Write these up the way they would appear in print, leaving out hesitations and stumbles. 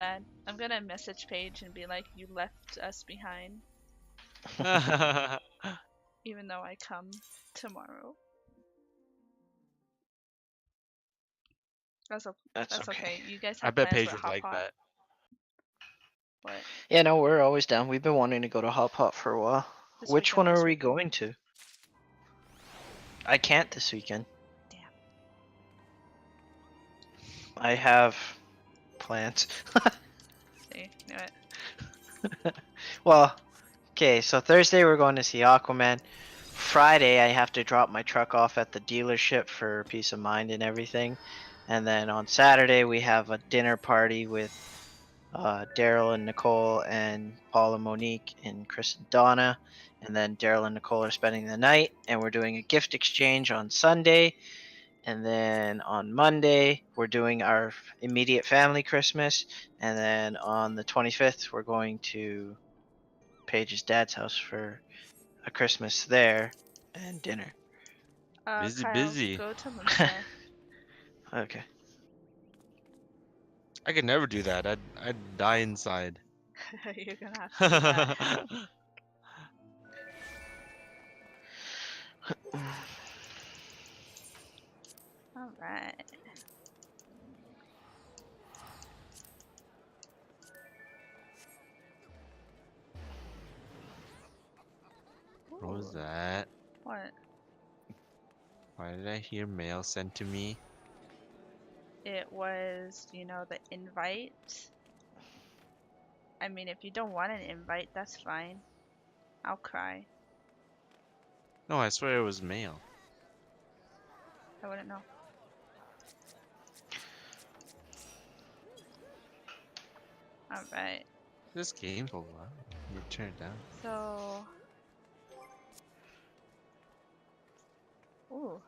Dad, I'm gonna message Paige and be like, you left us behind, even though I come tomorrow. That's That's okay. okay. You guys I have bet plans Paige with would Hop like Hop. that. What? Yeah, no, we're always down. We've been wanting to go to Hop Hop for a while. This Which weekend, one this are we weekend. going to? I can't this weekend. Damn. I have plans. See, knew it. Well, okay, so Thursday we're going to see Aquaman. Friday I have to drop my truck off at the dealership for peace of mind and everything. And then on Saturday we have a dinner party with Daryl and Nicole and Paul and Monique and Chris and Donna. And then Daryl and Nicole are spending the night, and we're doing a gift exchange on Sunday. And then on Monday, we're doing our immediate family Christmas. And then on the 25th, we're going to Paige's dad's house for a Christmas there and dinner. Busy, Kyle, busy. go to Munster. Okay. I could never do that. I'd die inside. You're gonna have to do that. All right. What was Ooh, that? what? Why did I hear mail sent to me? It was, the invite. I mean, if you don't want an invite, that's fine. I'll cry. No, I swear it was mail. I wouldn't know. All right. This game's a lot. You turn it down. So, ooh,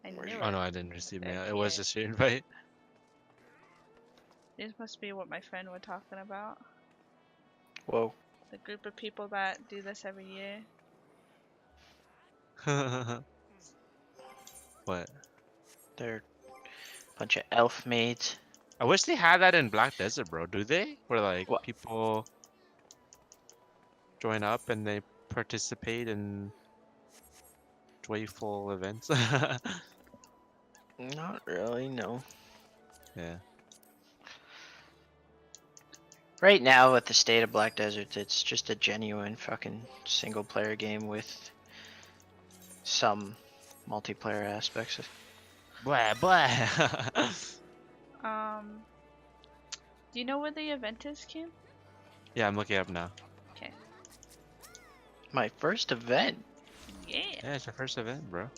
I knew Oh it. no, I didn't receive They're mail. It was here. just your invite. This must be what my friend was talking about. Whoa. The group of people that do this every year. What? They're a bunch of elf maids. I wish they had that in Black Desert, bro. Do they? Where like What? people join up and they participate in joyful events. Not really, no. Yeah. Right now, with the state of Black Desert, it's just a genuine fucking single player game with some multiplayer aspects. Blah blah. Do you know where the event is, Kim? Yeah, I'm looking up now. Okay. My first event. Yeah. Yeah, it's your first event, bro.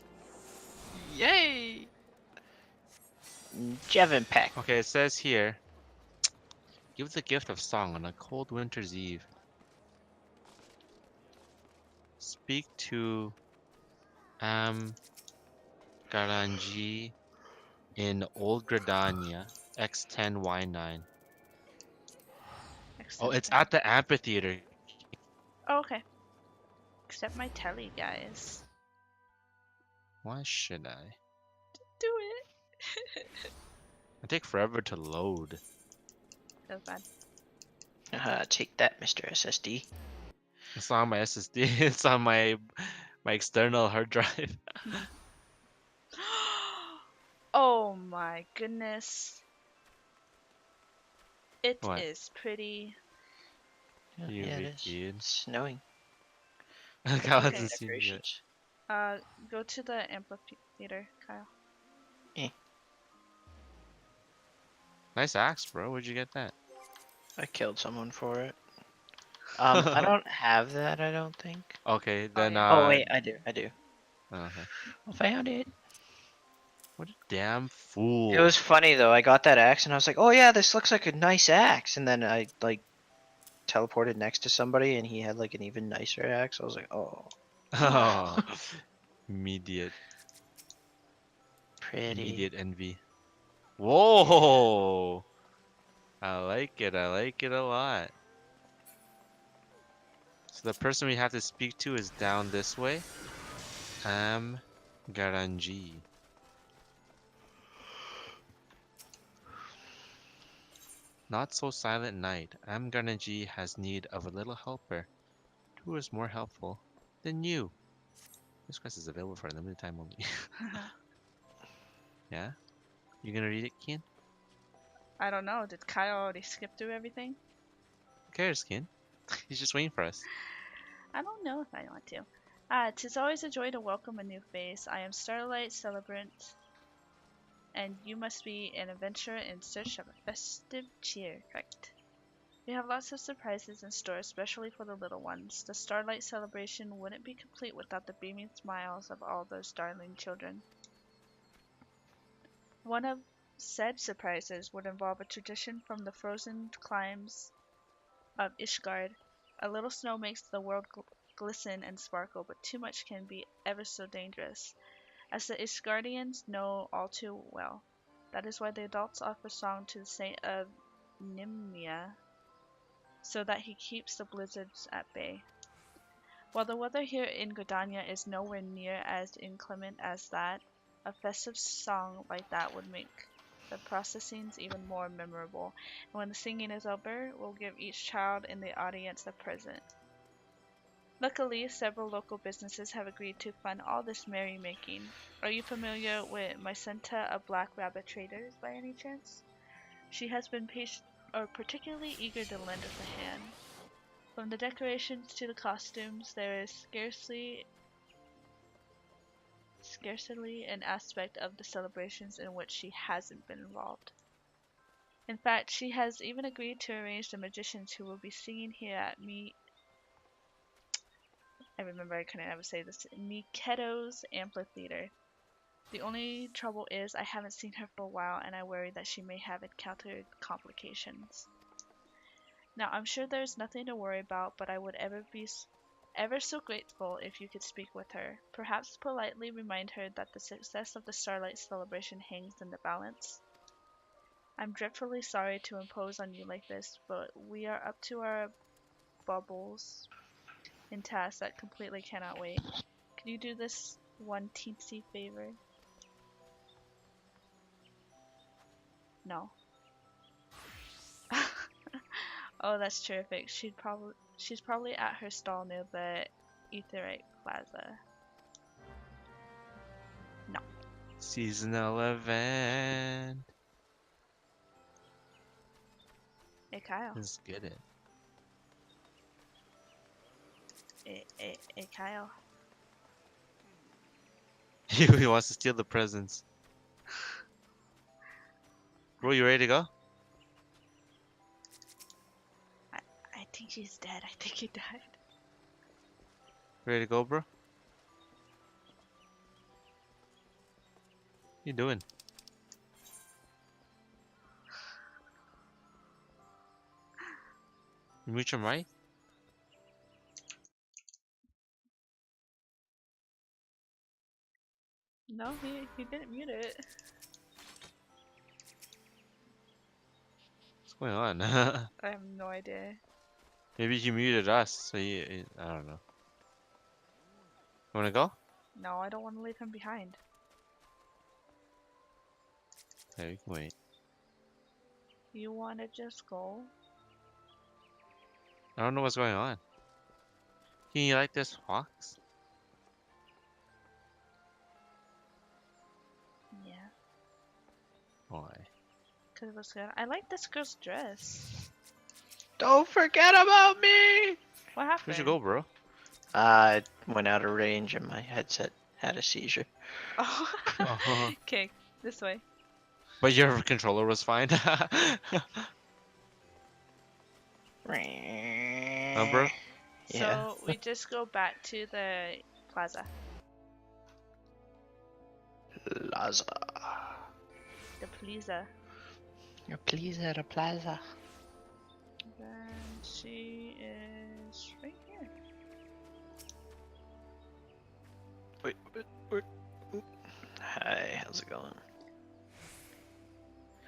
Yay! Jevin Peck. Okay, it says here, give the gift of song on a cold winter's eve. Speak to Garanji in Old Gradania, X10Y9. Oh, it's at the amphitheater. Oh, okay. Accept my telly, guys. Why should I? Do it. I take forever to load. Feels bad. Take that, Mr. SSD. It's not on my SSD. It's on my external hard drive. Oh my goodness. It What? is pretty. You Yeah, it big is. kid. It's snowing. Kyle Okay. hasn't seen it yet. Decorations. Go to the amphitheater, Kyle. Nice axe, bro. Where'd you get that? I killed someone for it. I don't have that, I don't think. Okay, then yeah. Oh, wait, I do. okay. I found it. What a damn fool. It was funny, though. I got that axe, and I was like, oh, yeah, this looks like a nice axe. And then I, like, teleported next to somebody, and he had, like, an even nicer axe. I was like, oh. Oh, immediate Pretty. envy. Whoa! I like it. I like it a lot. So the person we have to speak to is down this way. Garanji. Not so silent night. Amgarnaji has need of a little helper. Who is more helpful than you? This quest is available for a limited time only. Yeah? You gonna read it, Kian? I don't know. Did Kyle already skip through everything? Who cares, Kian? He's just waiting for us. I don't know if I want to. 'Tis always a joy to welcome a new face. I am Starlight Celebrant, and you must be an adventurer in search of a festive cheer, correct? We have lots of surprises in store, especially for the little ones. The Starlight celebration wouldn't be complete without the beaming smiles of all those darling children. One of said surprises would involve a tradition from the frozen climes of Ishgard. A little snow makes the world glisten and sparkle, but too much can be ever so dangerous, as the Ishgardians know all too well. That is why the adults offer song to the saint of Nimia, so that he keeps the blizzards at bay. While the weather here in Gridania is nowhere near as inclement as that, a festive song like that would make the processings even more memorable, and when the singing is over, we'll give each child in the audience a present. Luckily, several local businesses have agreed to fund all this merrymaking. Are you familiar with Mycenta of Black Rabbit Traders by any chance? She has been particularly eager to lend us a hand. From the decorations to the costumes, there is scarcely an aspect of the celebrations in which she hasn't been involved. In fact, she has even agreed to arrange the magicians who will be singing here at I remember I couldn't ever say this, Miketo's amphitheater. The only trouble is I haven't seen her for a while, and I worry that she may have encountered complications. Now, I'm sure there's nothing to worry about, but I would ever so grateful if you could speak with her. Perhaps politely remind her that the success of the Starlight celebration hangs in the balance. I'm dreadfully sorry to impose on you like this, but we are up to our bubbles in tasks that completely cannot wait. Can you do this one teensy favor? No. Oh, that's terrific. She's probably at her stall near the Etherite Plaza. No. Seasonal event. Hey, Kyle. Let's get it. Hey, Kyle. He wants to steal the presents. Bro, you ready to go? I think he's dead. I think he died. Ready to go, bro? What you doing? You mute your mic? No, he didn't mute it. What's going on? I have no idea. Maybe he muted us, so I don't know. You wanna go? No, I don't want to leave him behind. Yeah, we can wait. You want to just go? I don't know what's going on. Can you like this fox? Yeah, Why? because it was good. I like this girl's dress. Don't forget about me! What happened? Where'd you go, bro? I went out of range and my headset had a seizure. Oh. Uh-huh. Okay, this way. But your controller was fine. Huh, bro? Yeah. So we just go back to the plaza. Plaza. The plaza. Your please at a plaza. Then she is right here. Wait. Hi, how's it going?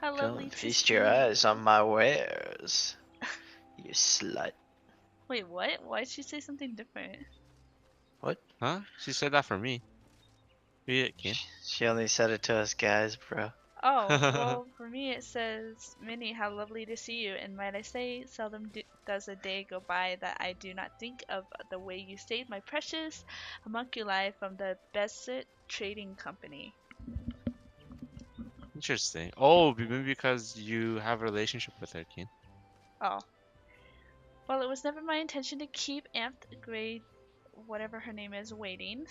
Hello, Come Lisa feast your Steve. eyes on my wares. You slut. Wait, what? Why'd she say something different? Huh? She said that for me. Read it, Ken. She only said it to us guys, bro. Oh, well, for me it says, Minnie, how lovely to see you, and might I say, seldom does a day go by that I do not think of the way you saved my precious homunculi from the Besset Trading Company. Interesting. Oh, maybe because you have a relationship with her, Keen. Oh. Well, it was never my intention to keep Amph Grade, whatever her name is, waiting.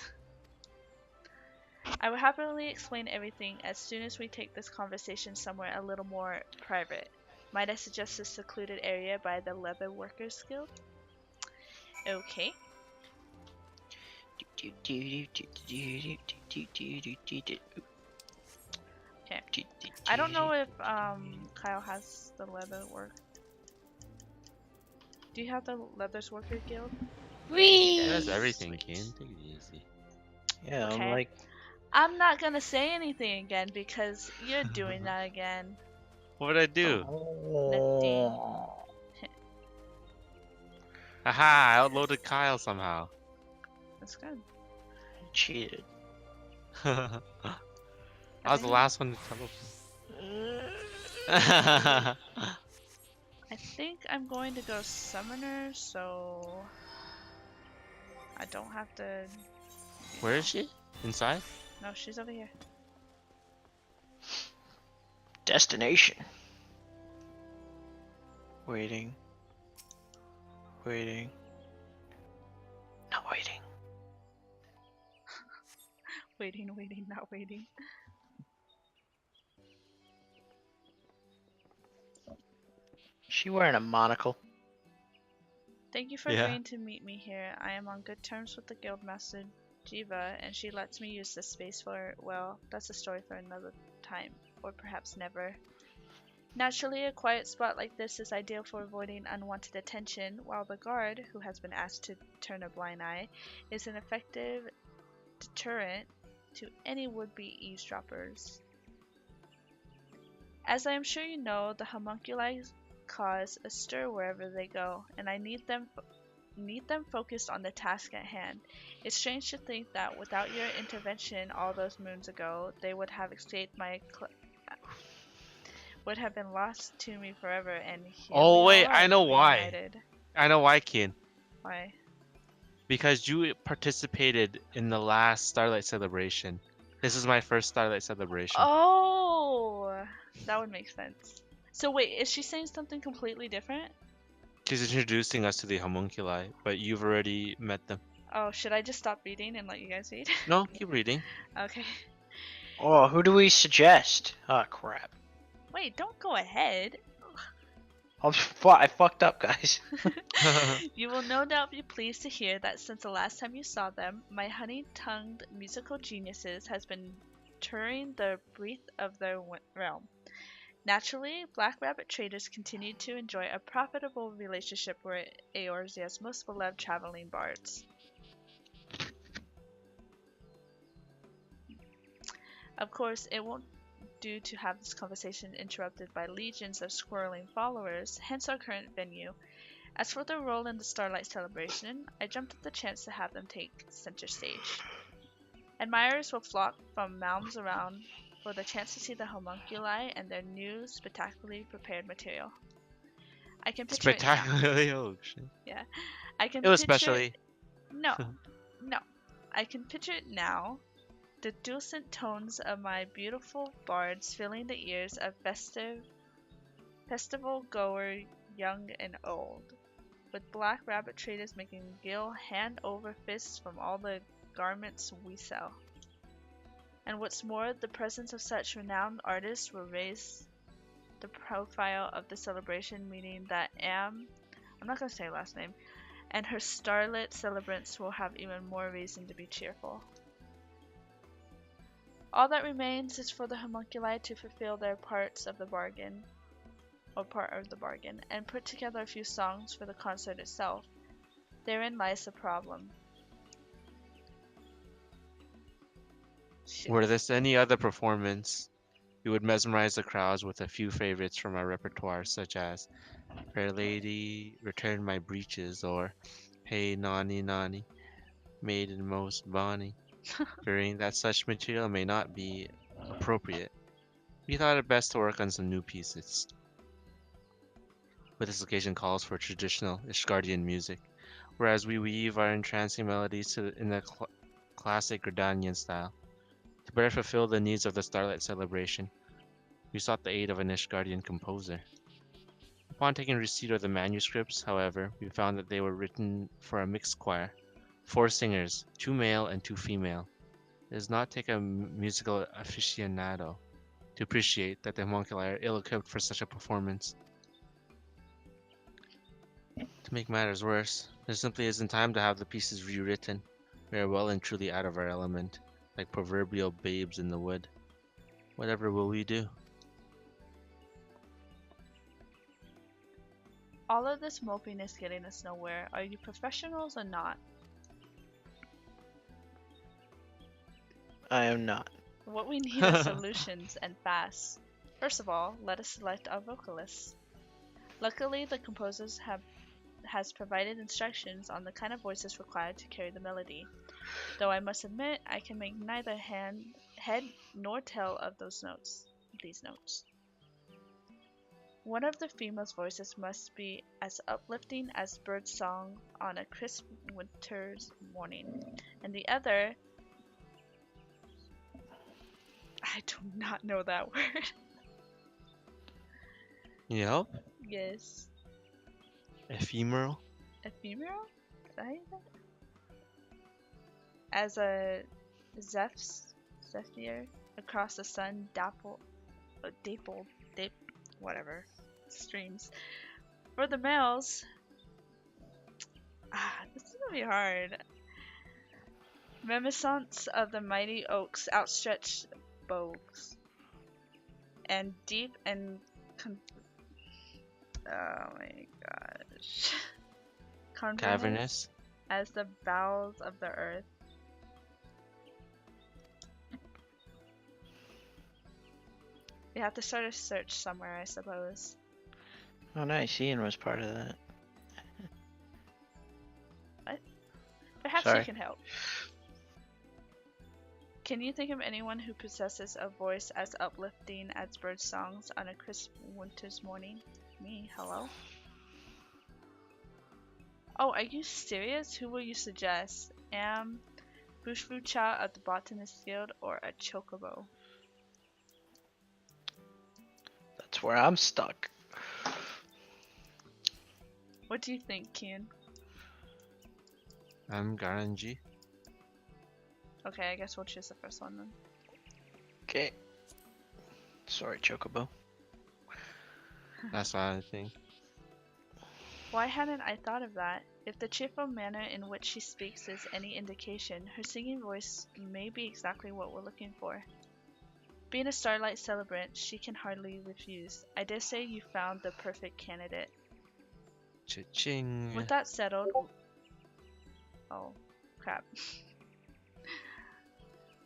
I will happily explain everything as soon as we take this conversation somewhere a little more private. Might I suggest a secluded area by the Leather Workers Guild? Okay. Okay. I don't know if Kyle has the leather work. Do you have the Leathers Worker Guild? Whee! That's Yes. everything, Sweet. Keen. Take it easy. Yeah, I'm Okay. like, I'm not gonna say anything again because you're doing that again. What would I do? Nothing. Haha, I outloaded Kyle somehow. That's good. cheated. I was the Everything. last one to teleport. I think I'm going to go Summoner, so I don't have to. Where is she? Inside? No, she's over here. Destination. Waiting. Waiting. Not waiting. Waiting, waiting, not waiting. She wearing a monocle. Thank you for Yeah. agreeing to meet me here. I am on good terms with the Guildmaster Jiva, and she lets me use this space for, well, that's a story for another time, or perhaps never. Naturally, a quiet spot like this is ideal for avoiding unwanted attention, while the guard, who has been asked to turn a blind eye, is an effective deterrent to any would-be eavesdroppers. As I am sure you know, the homunculi cause a stir wherever they go, and I need them focused on the task at hand. It's strange to think that without your intervention all those moons ago, they would have escaped would have been lost to me forever, and here Oh, we wait, all I are, know why. reunited. I know why, Keen. Why? Because you participated in the last Starlight Celebration. This is my first Starlight Celebration. Oh, that would make sense. So wait, is she saying something completely different? She's introducing us to the homunculi, but you've already met them. Oh, should I just stop reading and let you guys read? No, keep reading. Okay. Oh, who do we suggest? Oh, crap. Wait, don't go ahead. I fucked up, guys. You will no doubt be pleased to hear that since the last time you saw them, my honey-tongued musical geniuses has been touring the breadth of their realm. Naturally, Black Rabbit traders continued to enjoy a profitable relationship with Eorzea's most beloved traveling bards. Of course, it won't do to have this conversation interrupted by legions of squirreling followers, hence our current venue. As for their role in the Starlight Celebration, I jumped at the chance to have them take center stage. Admirers will flock from mounds around for the chance to see the homunculi and their new, spectacularly prepared material. I can picture it now. Spectacularly, oh shit. I can It was picture specially. No, no. I can picture it now. The dulcet tones of my beautiful bards filling the ears of festival goer young and old, with Black Rabbit traders making Gil hand over fist from all the garments we sell. And what's more, the presence of such renowned artists will raise the profile of the celebration, meaning that I'm not going to say her last name, and her starlit celebrants will have even more reason to be cheerful. All that remains is for the homunculi to fulfill their part of the bargain, and put together a few songs for the concert itself. Therein lies the problem. Shit. Were this any other performance, we would mesmerize the crowds with a few favorites from our repertoire, such as Fair Lady, Return My Breeches, or Hey Nani Nani, Maiden Most Bonny, fearing that such material may not be appropriate. We thought it best to work on some new pieces, but this occasion calls for traditional Ishgardian music, whereas we weave our entrancing melodies in the classic Gridanian style. To better fulfill the needs of the Starlight celebration, we sought the aid of an Ishgardian composer. Upon taking receipt of the manuscripts, however, we found that they were written for a mixed choir, 4 singers, 2 male and 2 female. It does not take a musical aficionado to appreciate that the homunculi are ill-equipped for such a performance. To make matters worse, there simply isn't time to have the pieces rewritten. We are well and truly out of our element, like proverbial babes in the wood. Whatever will we do? All of this moping is getting us nowhere. Are you professionals or not? I am not. What we need are solutions, and fast. First of all, let us select our vocalists. Luckily, the composers has provided instructions on the kind of voices required to carry the melody. Though I must admit, I can make neither head nor tail of these notes. One of the female's voices must be as uplifting as bird song on a crisp winter's morning, and the other, I do not know that word. Yep. Yes. Ephemeral? Ephemeral? Did I say that? As a zephyr across the sun whatever, streams. For the males, this is gonna be hard. Reminiscence of the mighty oak's outstretched boughs, and deep and oh my gosh, Cavernous? as the bowels of the earth. We have to start a search somewhere, I suppose. Oh, nice. Ian was part of that. Perhaps Sorry. you can help. Can you think of anyone who possesses a voice as uplifting as bird songs on a crisp winter's morning? Me, hello? Oh, are you serious? Who will you suggest? Bushfucha of the Botanist Guild or a chocobo? That's where I'm stuck. What do you think, Kian? I'm Garanji. Okay, I guess we'll choose the first one then. Okay. Sorry, Chocobo. That's what I think. Why hadn't I thought of that? If the cheerful manner in which she speaks is any indication, her singing voice may be exactly what we're looking for. Being a Starlight celebrant, she can hardly refuse. I dare say you found the perfect candidate. Cha-ching. With that settled... Oh, crap.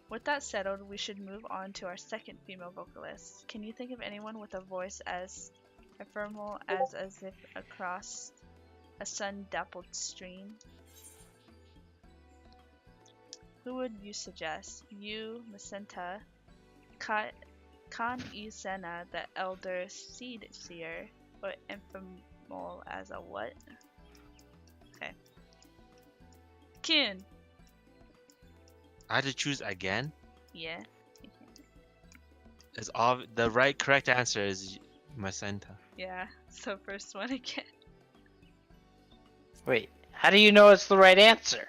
With that settled, we should move on to our second female vocalist. Can you think of anyone with a voice as ephemeral as if across a sun-dappled stream? Who would you suggest? You, Macenta, Khan Isena, the elder seed seer, or ephemeral as a what? Okay. Kin! I had to choose again? Yeah. The right correct answer is Macenta. Yeah, so first one again. Wait, how do you know it's the right answer?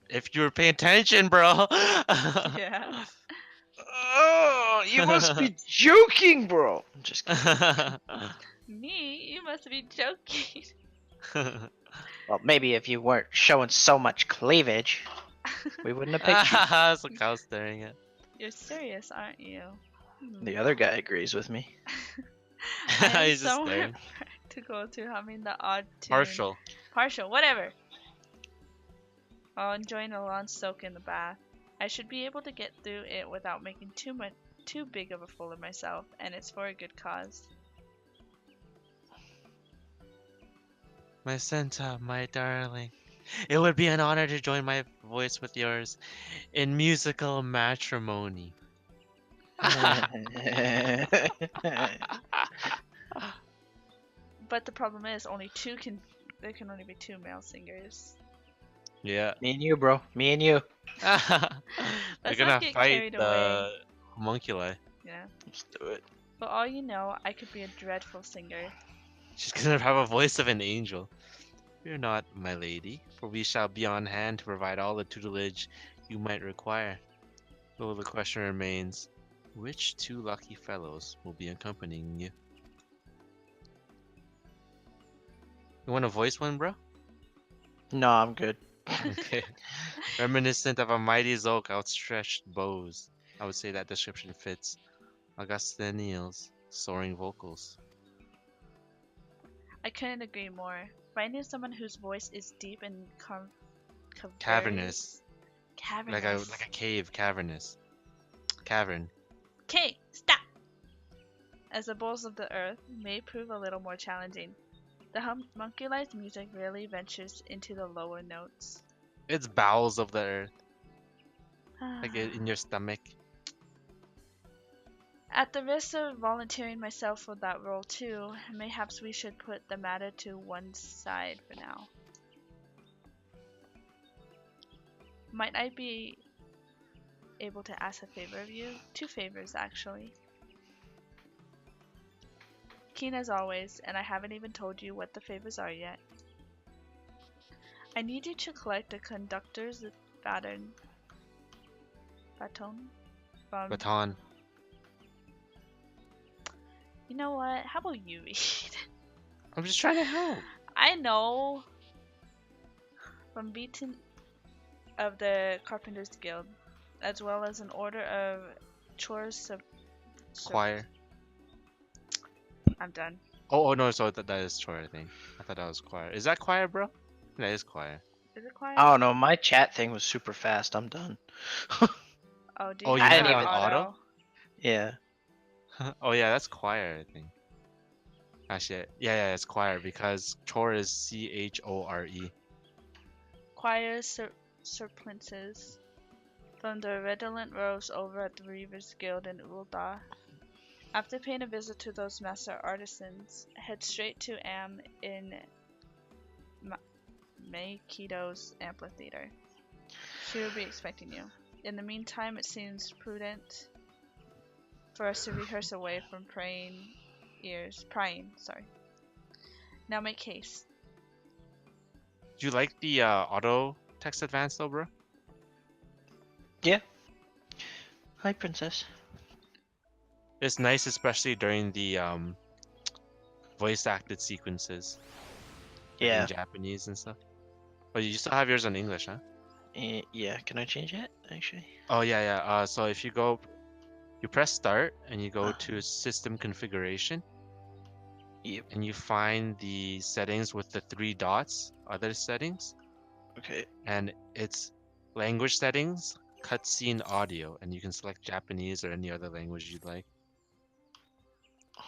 If you were paying attention, bro. Yeah. Oh, you must be joking, bro. I'm just kidding. Me? You must be joking. Well, maybe if you weren't showing so much cleavage, we wouldn't have picked you. That's what I was staring at. You're serious, aren't you? The other guy agrees with me. I am He's just somewhere staring. practical to humming the odd tune. Partial. Whatever. While enjoying a long soak in the bath. I should be able to get through it without making too big of a fool of myself, and it's for a good cause. Macenta, my darling. It would be an honor to join my voice with yours in musical matrimony. But the problem is, there can only be two male singers. Yeah. Me and you, bro. Me and you. We're Let's gonna not get fight carried away. the homunculi. Yeah. Let's do it. For all you know, I could be a dreadful singer. She's gonna have a voice of an angel. Fear not, my lady, for we shall be on hand to provide all the tutelage you might require. Though the question remains, which two lucky fellows will be accompanying you? You want to voice one, bro? No, I'm good. Okay. Reminiscent of a mighty Zulk outstretched bows. I would say that description fits. Augustinian's soaring vocals. I couldn't agree more. Finding someone whose voice is deep and Cavernous. Cavernous. Like a cave, cavernous. Cavern. Okay, stop! As the bowls of the earth may prove a little more challenging. The homunculi's music rarely ventures into the lower notes. It's bowels of the earth. Like in your stomach. At the risk of volunteering myself for that role too, mayhaps we should put the matter to one side for now. Might I be able to ask a favor of you? 2 favors, actually. Keen as always, and I haven't even told you what the favors are yet. I need you to collect the conductor's baton from... Baton. You know what? How about you read? I'm just trying to help. I know. From Beaton of the Carpenters Guild, as well as an order of chores Choir. I'm done. Oh no, so that is choir, I think. I thought that was choir. Is that choir, bro? That is choir. Is it quiet? I don't know. My chat thing was super fast. I'm done. Oh, do Oh, you you have had it it on auto? Yeah. Oh yeah, that's choir, I think. Actually, yeah, it's choir because chore is Chore. Choir surplinces from the redolent rows over at the Reavers Guild in Ul'dah. After paying a visit to those master artisans, head straight to Am in Maikito's amphitheater. She will be expecting you. In the meantime, it seems prudent for us to rehearse away from prying. Now make haste. Do you like the auto text advance though, bro? Yeah. Hi, princess. It's nice, especially during the voice acted sequences. Like Yeah. in Japanese and stuff. Oh, you still have yours in English, huh? Yeah. Can I change it? Actually. Oh yeah. So if you go, you press start and you go to system configuration. Yep. And you find the settings with the 3 dots, other settings, Okay. and it's language settings, cutscene audio, and you can select Japanese or any other language you'd like.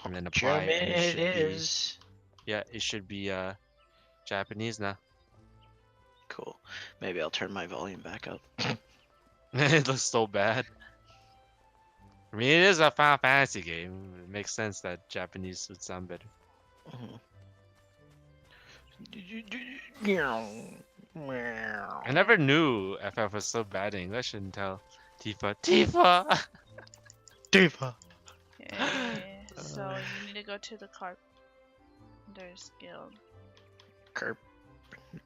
And then apply, German and it is. Yeah, it should be Japanese now. Cool. Maybe I'll turn my volume back up. It looks so bad. I mean, it is a Final Fantasy game. It makes sense that Japanese would sound better. I never knew FF was so bad in English until Tifa. Tifa! Diva. Okay, so you need to go to the Carpenters Guild.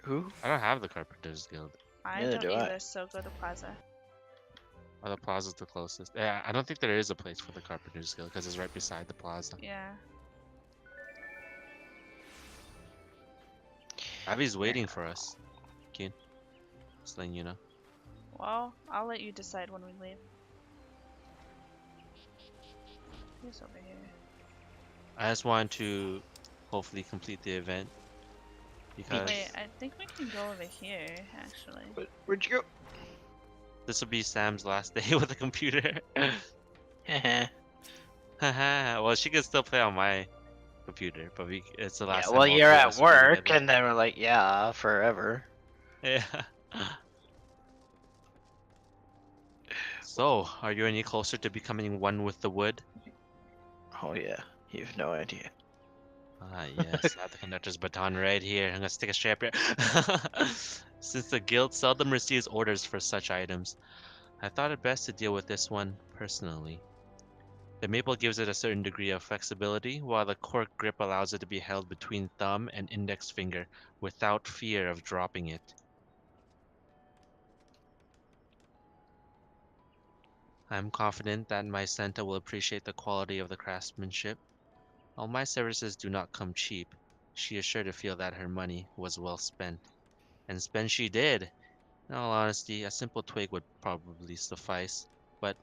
Who? I don't have the Carpenters Guild. I Neither don't do I. either, so go to Plaza. Oh, the plaza's the closest. Yeah, I don't think there is a place for the Carpenters Guild because it's right beside the plaza. Yeah. Abby's waiting for us. Keen. Just letting you know. Well, I'll let you decide when we leave. Who's over here? I just want to hopefully complete the event. Because Wait, I think we can go over here, actually. Where'd you this will be Sam's last day with a computer. go? Well, she can still play on my computer, but it's the last Yeah, time. well, all you're three of at us will be work, together. and then we're like, yeah, forever. Yeah. So, are you any closer to becoming one with the wood? Oh yeah, you have no idea. Ah, yes, I have the conductor's baton right here. I'm gonna stick a strap here. Since the guild seldom receives orders for such items, I thought it best to deal with this one personally. The maple gives it a certain degree of flexibility, while the cork grip allows it to be held between thumb and index finger without fear of dropping it. I'm confident that my Santa will appreciate the quality of the craftsmanship. While my services do not come cheap, she is sure to feel that her money was well spent. And spend she did. In all honesty, a simple twig would probably suffice, but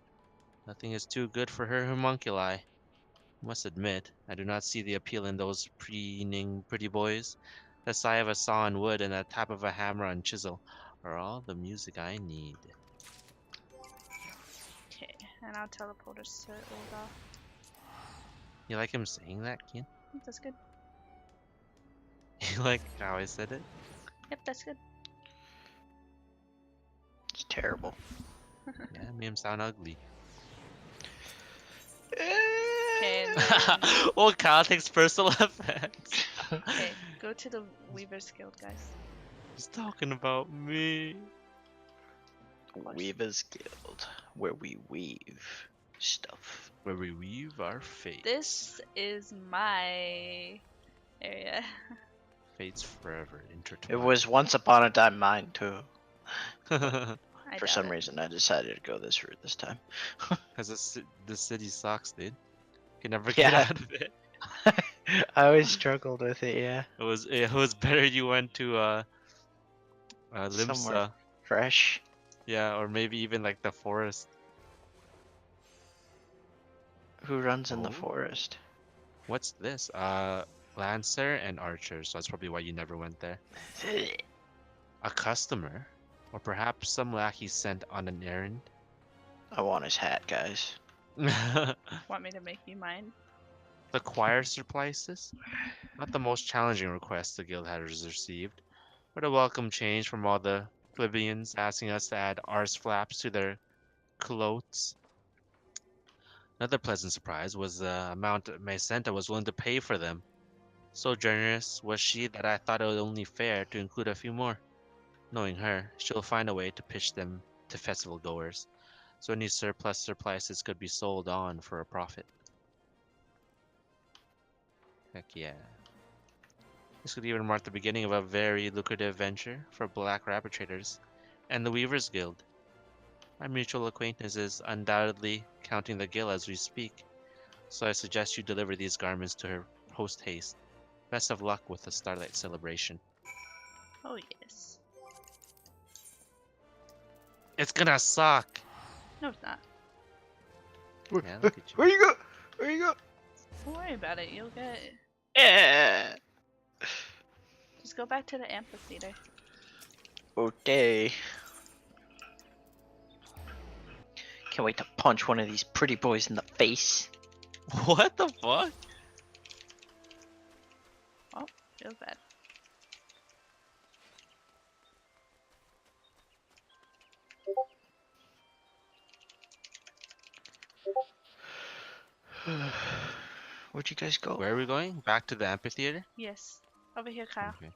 nothing is too good for her homunculi. I must admit, I do not see the appeal in those preening pretty boys. The sigh of a saw on wood and the tap of a hammer on chisel are all the music I need. Okay, and I'll teleport us to Olga. You like him saying that, Keen? That's good. You like how I said it? Yep, that's good. It's terrible. Yeah, it made him sound ugly. Okay, and then, Well, Kyle takes personal offense. okay, go to the Weaver's Guild, guys. He's talking about me. Weaver's Guild, where we weave stuff. Where we weave our fate. This is my area. Fates forever It intertwined. was once upon a time mine too. I For doubt some it. reason, I decided to go this route this time. Because the city sucks, dude. You can never get Yeah. out of it. I always struggled with it. Yeah, It was better you went to somewhere Limsa. fresh. Yeah, or maybe even like the forest. Who runs in the Oh. forest? What's this? Lancer and Archer, so that's probably why you never went there. A customer? Or perhaps some lackey sent on an errand? I want his hat, guys. The Want me to make you mine? choir surplices? Not the most challenging request the guild has received, but a welcome change from all the plebeians asking us to add arse flaps to their culottes. Another pleasant surprise was the amount Santa was willing to pay for them. So generous was she that I thought it was only fair to include a few more. Knowing her, she'll find a way to pitch them to festival goers, so any surplus surplices could be sold on for a profit. Heck yeah. This could even mark the beginning of a very lucrative venture for black rabbit traders and the Weavers Guild. My mutual acquaintance is undoubtedly counting the gill as we speak, so I suggest you deliver these garments to her post haste. Best of luck with the Starlight celebration. Oh yes. It's gonna suck! No, it's not. Yeah, look at you. Where you go? Where you go? Don't worry about it. You'll get it. Yeah. Just go back to the amphitheater. Okay. Can't wait to punch one of these pretty boys in the face. What the fuck? Feels bad. Where'd you guys go? Where are we going? Back to the amphitheater? Yes. Over here, Kyle. Okay.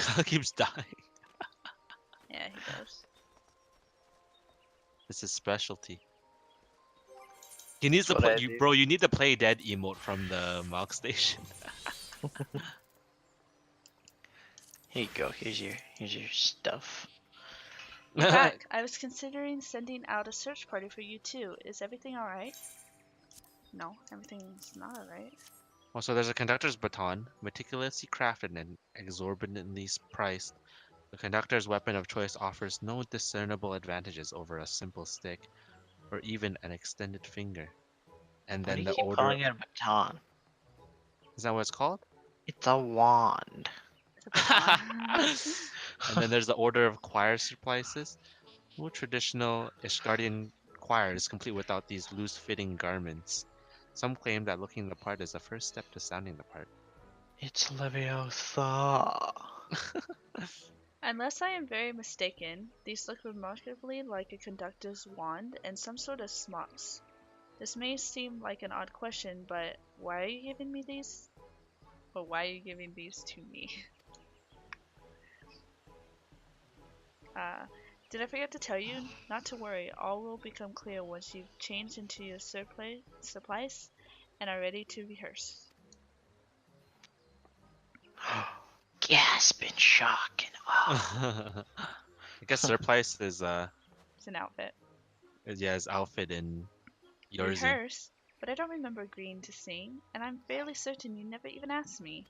Kyle keeps dying. Yeah, he does. It's his specialty. He needs to That's what play, I do. bro. You need to play dead emote from the Malk station. Here you go. Here's your stuff. You're back. I was considering sending out a search party for you too. Is everything alright? No, everything's not alright. Also, there's a conductor's baton, meticulously crafted and exorbitantly priced. The conductor's weapon of choice offers no discernible advantages over a simple stick, or even an extended finger. And Why do then you the keep order. calling it a baton? Is that what it's called? It's a wand. It's a baton. And then there's the order of choir surplices. No traditional Ishgardian choir is complete without these loose-fitting garments. Some claim that looking the part is the first step to sounding the part. It's Leviosa. Unless I am very mistaken, these look remarkably like a conductor's wand and some sort of smocks. This may seem like an odd question, but why are you giving me these? Or why are you giving these to me? Uh, did I forget to tell you? Not to worry, all will become clear once you've changed into your supplies and are ready to rehearse. Gasp in shock and I guess surplice is It's an outfit. yeah, his outfit and yours in. Rehearse? But I don't remember agreeing to sing, and I'm fairly certain you never even asked me.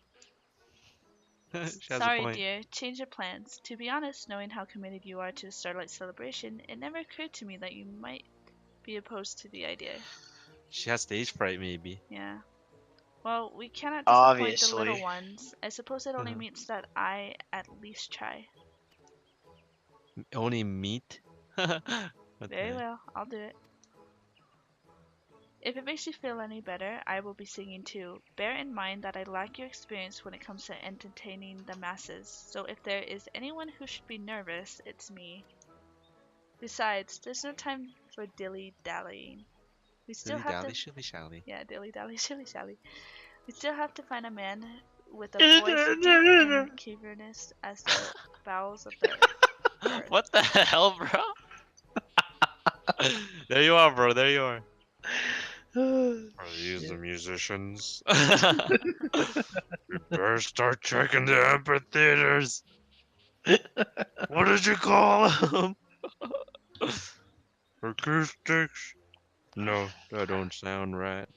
She has a Sorry, point. dear, change your plans. To be honest, knowing how committed you are to the Starlight Celebration, it never occurred to me that you might be opposed to the idea. She has stage fright, maybe. Yeah. Well, we cannot disappoint the little obviously. ones. I suppose it only means that I at least try. Only meat. What the Very heck? well, I'll do it. If it makes you feel any better, I will be singing too. Bear in mind that I lack your experience when it comes to entertaining the masses, so if there is anyone who should be nervous, it's me. Besides, there's no time for dilly-dallying. We still Dilly have to, dally, shilly shally. yeah, dilly-dally, shilly-shally. We still have to find a man with a voice deep and cavernous as the bowels of the earth. What the hell, bro? There you are, bro. There you are. Are these the musicians? We better start checking the amphitheaters. What did you call them? Acoustics? No, that don't sound right.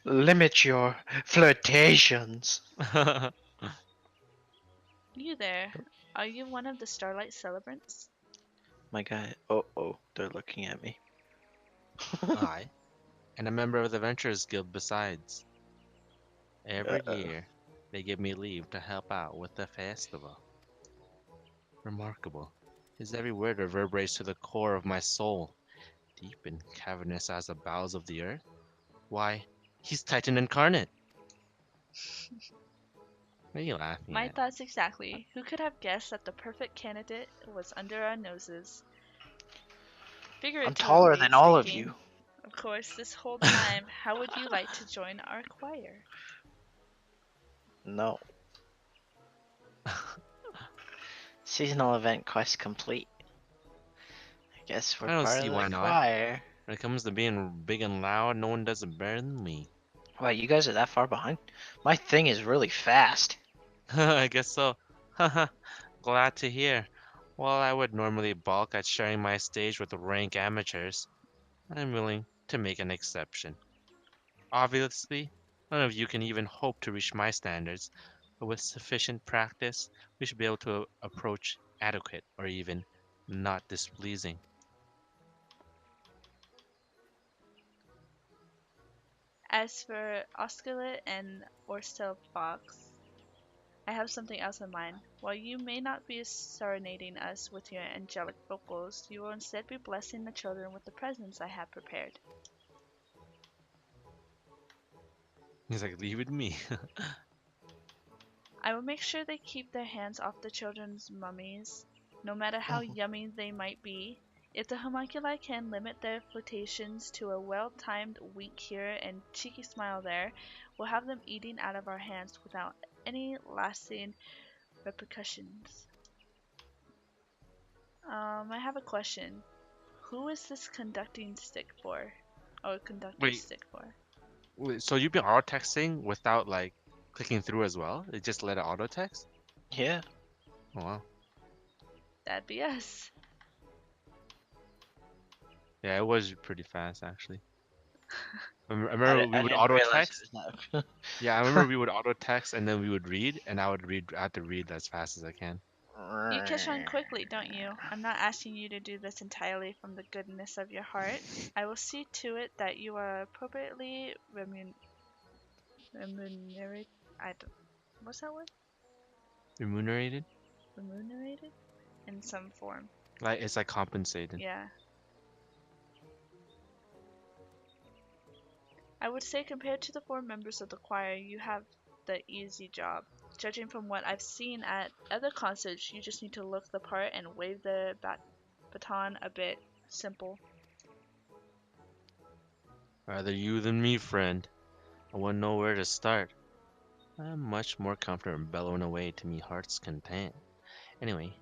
Limit your flirtations. You there, are you one of the Starlight celebrants? My guy. Oh, they're looking at me. I, and a member of the Adventurers Guild besides. Every Uh-oh. year, they give me leave to help out with the festival. Remarkable. His every word reverberates to the core of my soul, deep and cavernous as the bowels of the earth. Why, he's Titan incarnate. What are you laughing My at? thoughts exactly. Who could have guessed that the perfect candidate was under our noses? I'm taller Figuratively than all of speaking, you. of course, this whole time, how would you like to join our choir? No. Seasonal event quest complete. I guess we're I don't part see of the why not. choir. When it comes to being big and loud, no one does it better than me. Wow, you guys are that far behind? My thing is really fast. I guess so. Haha, glad to hear. While I would normally balk at sharing my stage with rank amateurs, I'm willing to make an exception. Obviously, none of you can even hope to reach my standards, but with sufficient practice, we should be able to approach adequate or even not displeasing. As for Osculate and Orstel Fox, I have something else in mind. While you may not be serenading us with your angelic vocals, you will instead be blessing the children with the presents I have prepared. He's like, leave it to me. I will make sure they keep their hands off the children's mummies, no matter how yummy they might be. If the homunculi can limit their flirtations to a well-timed wink here and cheeky smile there, we'll have them eating out of our hands without any lasting repercussions. I have a question. Who is this conducting stick for? Or conductor Wait, stick for? so you've been auto texting without like clicking through as well? It just let it auto text? Yeah. Oh wow. That'd be us. Yeah, it was pretty fast actually. I I, remember we I would didn't auto realize text. it was not. Yeah, I remember we would auto text and then we would read, and I had to read as fast as I can. You catch on quickly, don't you? I'm not asking you to do this entirely from the goodness of your heart. I will see to it that you are appropriately remunerated. I don't. What's that word? Remunerated? Remunerated in some form. Like it's like compensated. Yeah. I would say compared to the four members of the choir, you have the easy job. Judging from what I've seen at other concerts, you just need to look the part and wave the baton a bit. Simple. Rather you than me, friend. I wouldn't know where to start. I'm much more comfortable bellowing away to me heart's content. Anyway,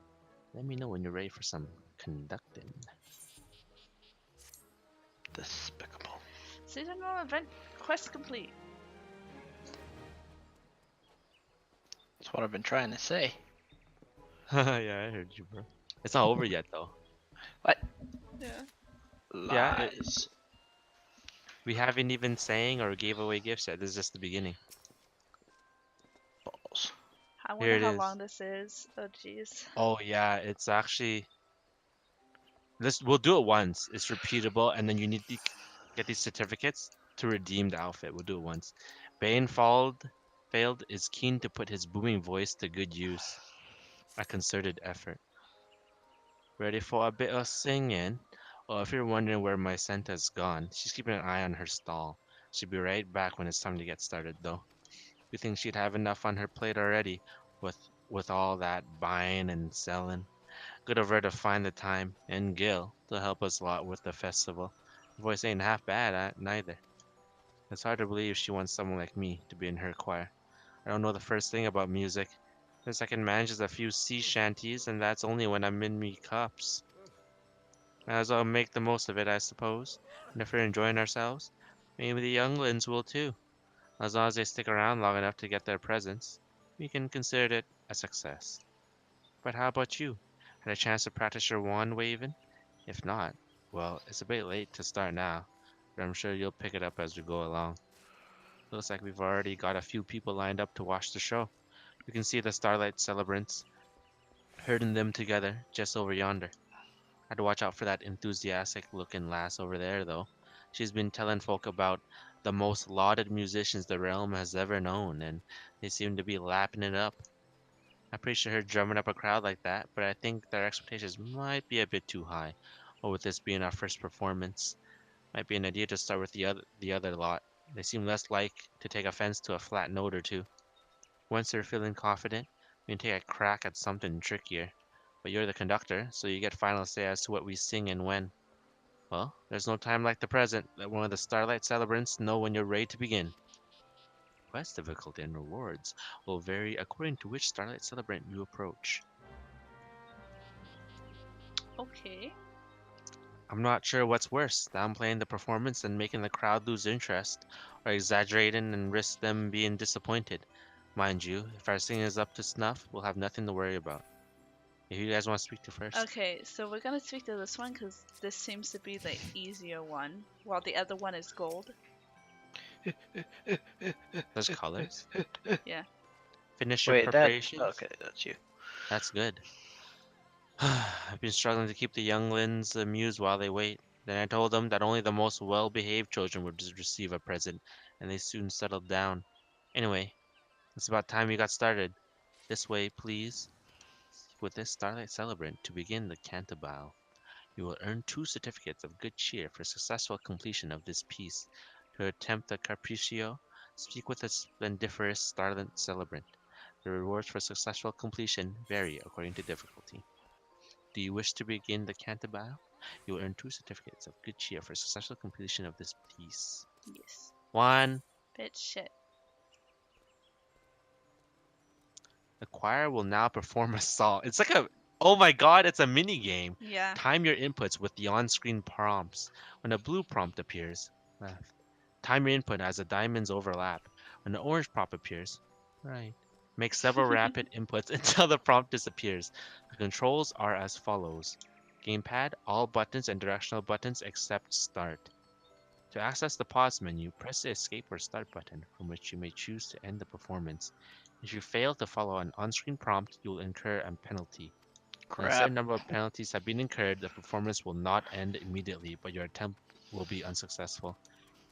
let me know when you're ready for some conducting. Despicable. Seasonal event quest complete. That's what I've been trying to say. Yeah, I heard you, bro. It's not over yet, though. What? Yeah. Yeah, Lies. we haven't even sang or gave away gifts yet. This is just the beginning. Balls. I Here wonder it how is. long this is. Oh, jeez. Oh yeah, it's actually we'll do it once. It's repeatable, and then you need to get these certificates to redeem the outfit. We'll do it once. Bane failed is keen to put his booming voice to good use. A concerted effort. Ready for a bit of singing? Well, if you're wondering where my Santa's gone, she's keeping an eye on her stall. She'll be right back when it's time to get started, though. We think she'd have enough on her plate already, with with all that buying and selling. Good of her to find the time, and Gil to help us a lot with the festival. Her voice ain't half bad, neither. It's hard to believe she wants someone like me to be in her choir. I don't know the first thing about music. Guess I can manage just a few sea shanties, and that's only when I'm in me cups. Might as well make the most of it, I suppose. And if we're enjoying ourselves, maybe the younglings will too. As long as they stick around long enough to get their presents, we can consider it a success. But how about you? Had a chance to practice your wand waving? If not, well, it's a bit late to start now, but I'm sure you'll pick it up as we go along. Looks like we've already got a few people lined up to watch the show. We can see the Starlight celebrants herding them together just over yonder. Had to watch out for that enthusiastic looking lass over there, though. She's been telling folk about the most lauded musicians the realm has ever known, and they seem to be lapping it up. I appreciate her drumming up a crowd like that, but I think their expectations might be a bit too high. Or with this being our first performance, might be an idea to start with the other lot. They seem less like to take offense to a flat note or two. Once they're feeling confident, we can take a crack at something trickier. But you're the conductor, so you get final say as to what we sing and when. Well, there's no time like the present. Let one of the Starlight celebrants know when you're ready to begin. Quest difficulty and rewards will vary according to which Starlight celebrant you approach. Okay. I'm not sure what's worse, downplaying the performance and making the crowd lose interest, or exaggerating and risk them being disappointed. Mind you, if our singing is up to snuff, we'll have nothing to worry about. If you guys want to speak to first. Okay, so we're gonna speak to this one because this seems to be the easier one, while the other one is gold. There's colors. Yeah. Finish your Wait, preparations. okay, that's you. That's good. I've been struggling to keep the younglings amused while they wait. Then I told them that only the most well-behaved children would receive a present, and they soon settled down. Anyway, it's about time we got started. This way, please. With this Starlight Celebrant to begin the cantabile. You will earn 2 certificates of good cheer for successful completion of this piece. To attempt the Capriccio, speak with a splendiferous Starlight Celebrant. The rewards for successful completion vary according to difficulty. Do you wish to begin the cantabile? You will earn 2 certificates of good cheer for successful completion of this piece. Yes. 1. Bit shit. The choir will now perform a song. It's like a oh my god, it's a mini game. Yeah. Time your inputs with the on-screen prompts. When a blue prompt appears, left. Time your input as the diamonds overlap. When the orange prompt appears, right. Make several rapid inputs until the prompt disappears. The controls are as follows. Gamepad, all buttons and directional buttons except start. To access the pause menu, press the escape or start button, from which you may choose to end the performance. If you fail to follow an on-screen prompt, you will incur a penalty. When a Crap. certain number of penalties have been incurred, the performance will not end immediately, but your attempt will be unsuccessful.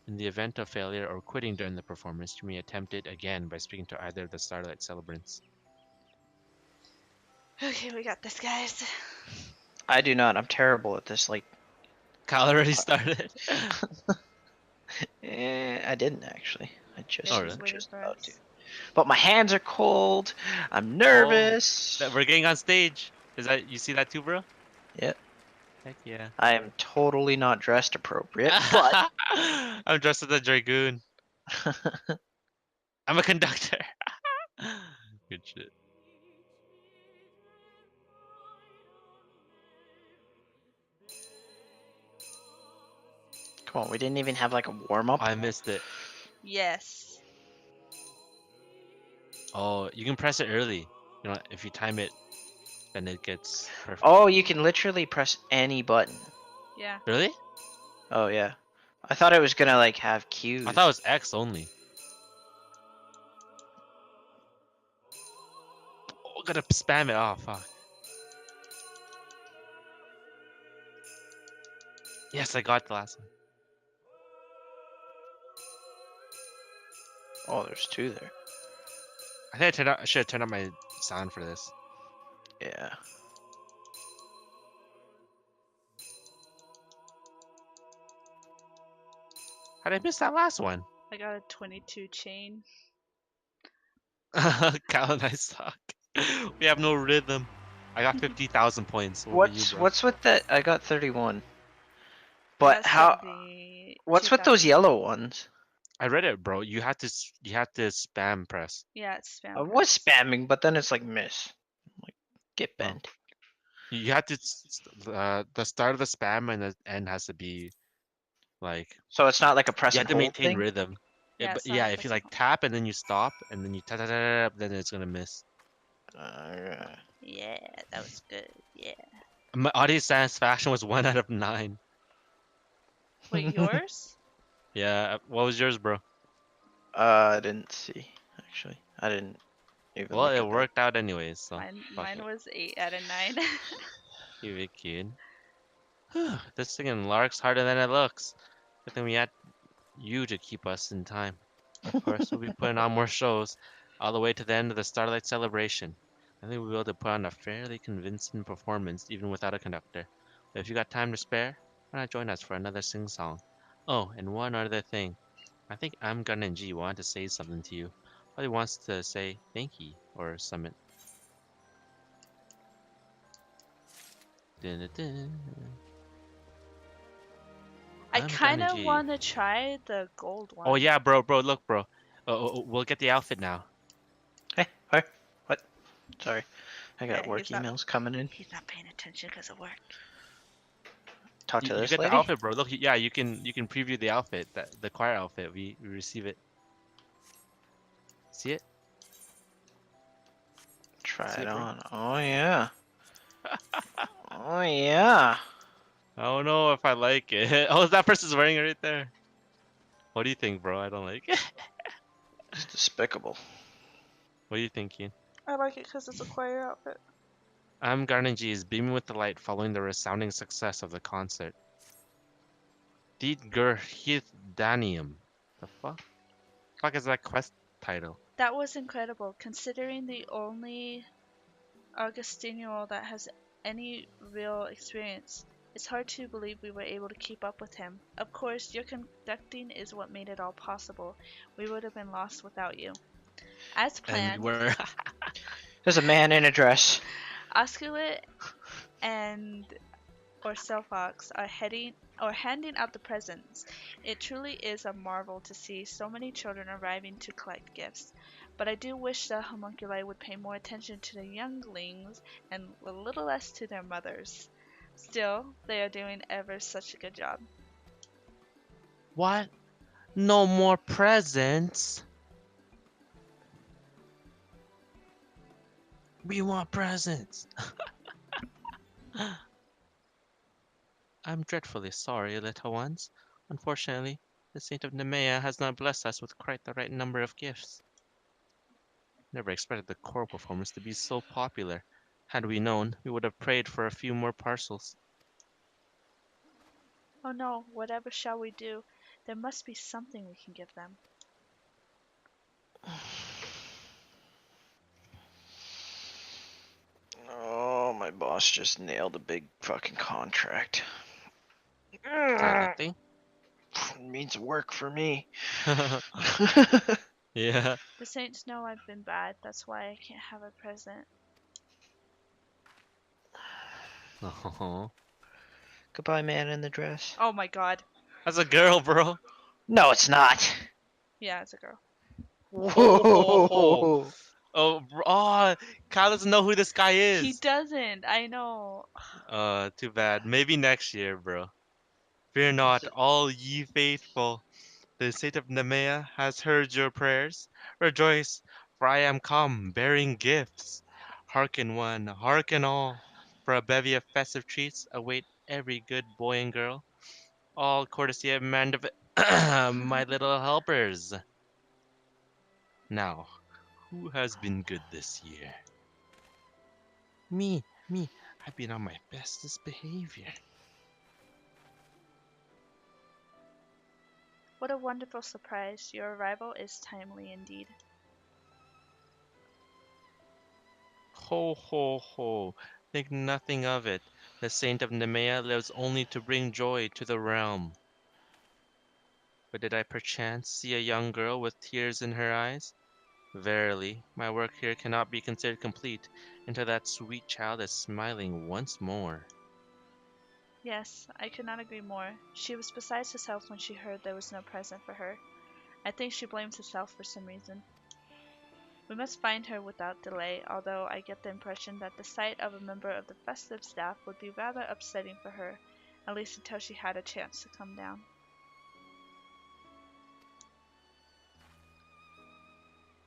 In the event of failure or quitting during the performance, you may attempt it again by speaking to either of the Starlight celebrants. Okay, we got this, guys. I do not. I'm terrible at this. Like, Kyle already started. I didn't actually. I just Oh, Yeah, he's really? waiting just for about to. us. but my hands are cold. I'm nervous. We're getting on stage. Is that you see that too, bro? Yeah, Heck yeah. I am totally not dressed appropriate, but I'm dressed as a dragoon. I'm a conductor. Good shit. come on, we didn't even have like a warm up. I missed it. Yes. Oh, you can press it early. You know, if you time it, then it gets perfect. Oh, you can literally press any button. Yeah. Really? Oh yeah, I thought it was gonna like have cues. I thought it was X only. Oh, gotta spam it. Oh, fuck. Yes, I got the last one. Oh, there's two there. I think I should have turned up my sound for this. Yeah. How did I miss that last one? I got a 22 chain. Cal and I suck. We have no rhythm. I got 50,000 points. What about you, bro? What's with that? I got 31. I But got how? What's with those 72,000. yellow ones? I read it, bro. You have to spam press. Yeah, it's spam. I was press. spamming, but then it's like miss. Like get Oh. bent. You have to the start of the spam and the end has to be like So it's not like a press you and have to hold maintain thing. rhythm. Yeah, But it's not yeah, a if you press like and tap and then you stop and then you tap tap tap, then it's gonna miss. Yeah, that was good. Yeah. My audience satisfaction was 1 out of 9. Wait, yours? Yeah, what was yours, bro? I didn't see actually. I didn't even Well, look it at that. worked out anyways, so fuck Mine it. was 8 out of 9. You big kid. This thing in Lark's harder than it looks. Good thing we had you to keep us in time. Of course, we'll be putting on more shows all the way to the end of the Starlight Celebration. I think we'll be able to put on a fairly convincing performance even without a conductor. But if you got time to spare, why not join us for another sing-song? Oh, and one other thing. I think I'm Gun G wanted to say something to you. Probably wants to say thank you or something. Dun, dun, dun. I I'm kind Gun of G. want to try the gold one. Oh yeah, bro, look, bro. We'll get the outfit now. Hey, what? Sorry, I got Yeah, work emails coming in. He's not paying attention because of work. Talk to You this get the lady. outfit, bro. Look, yeah, you can preview the outfit, the choir outfit. We receive it. See it? Try See it it, bro? on. Oh yeah. Oh yeah. I don't know if I like it. Oh, that person's wearing it right there. What do you think, bro? I don't like it. It's despicable. What do you think, Ian? I like it because it's a choir outfit. I'm Garnet G is beaming with delight following the resounding success of the concert. Deed Gur Heath Danium. The fuck? Fuck is that quest title? That was incredible, considering the only Augustino that has any real experience. It's hard to believe we were able to keep up with him. Of course, your conducting is what made it all possible. We would have been lost without you. As planned, And we're There's a man in a dress. Oscuit and Orselfox are handing out the presents. It truly is a marvel to see so many children arriving to collect gifts. But I do wish the homunculi would pay more attention to the younglings and a little less to their mothers. Still, they are doing ever such a good job. what? No more presents. We want presents. I'm dreadfully sorry, little ones. Unfortunately, the Saint of Nemea has not blessed us with quite the right number of gifts. Never expected the choral performance to be so popular. Had we known, we would have prayed for a few more parcels. Oh no, whatever shall we do? There must be something we can give them. Oh, my boss just nailed a big fucking contract. Is that a good thing? It means work for me. Yeah, Yeah. The saints know I've been bad. That's why I can't have a present. Oh, Goodbye, man in the dress. Oh my god. that's a girl, bro. No, it's not. Yeah, it's a girl. Ho ho ho. Whoa. Oh, Kyle doesn't know who this guy He is. doesn't. I know. Too bad. Maybe next year, bro. Fear Is not, it? all ye faithful. The saint of Nemea has heard your prayers. Rejoice, for I am come, bearing gifts. Hearken one, hearken all, for a bevy of festive treats await every good boy and girl. All courtesy of my little helpers. Now, who has been good this year? Me. I've been on my bestest behavior. What a wonderful surprise. Your arrival is timely indeed. Ho, ho, ho. Think nothing of it. The saint of Nemea lives only to bring joy to the realm. But did I perchance see a young girl with tears in her eyes? Verily, my work here cannot be considered complete until that sweet child is smiling once more. Yes, I could not agree more. She was beside herself when she heard there was no present for her. I think she blames herself for some reason. We must find her without delay, although I get the impression that the sight of a member of the festive staff would be rather upsetting for her, at least until she had a chance to come down.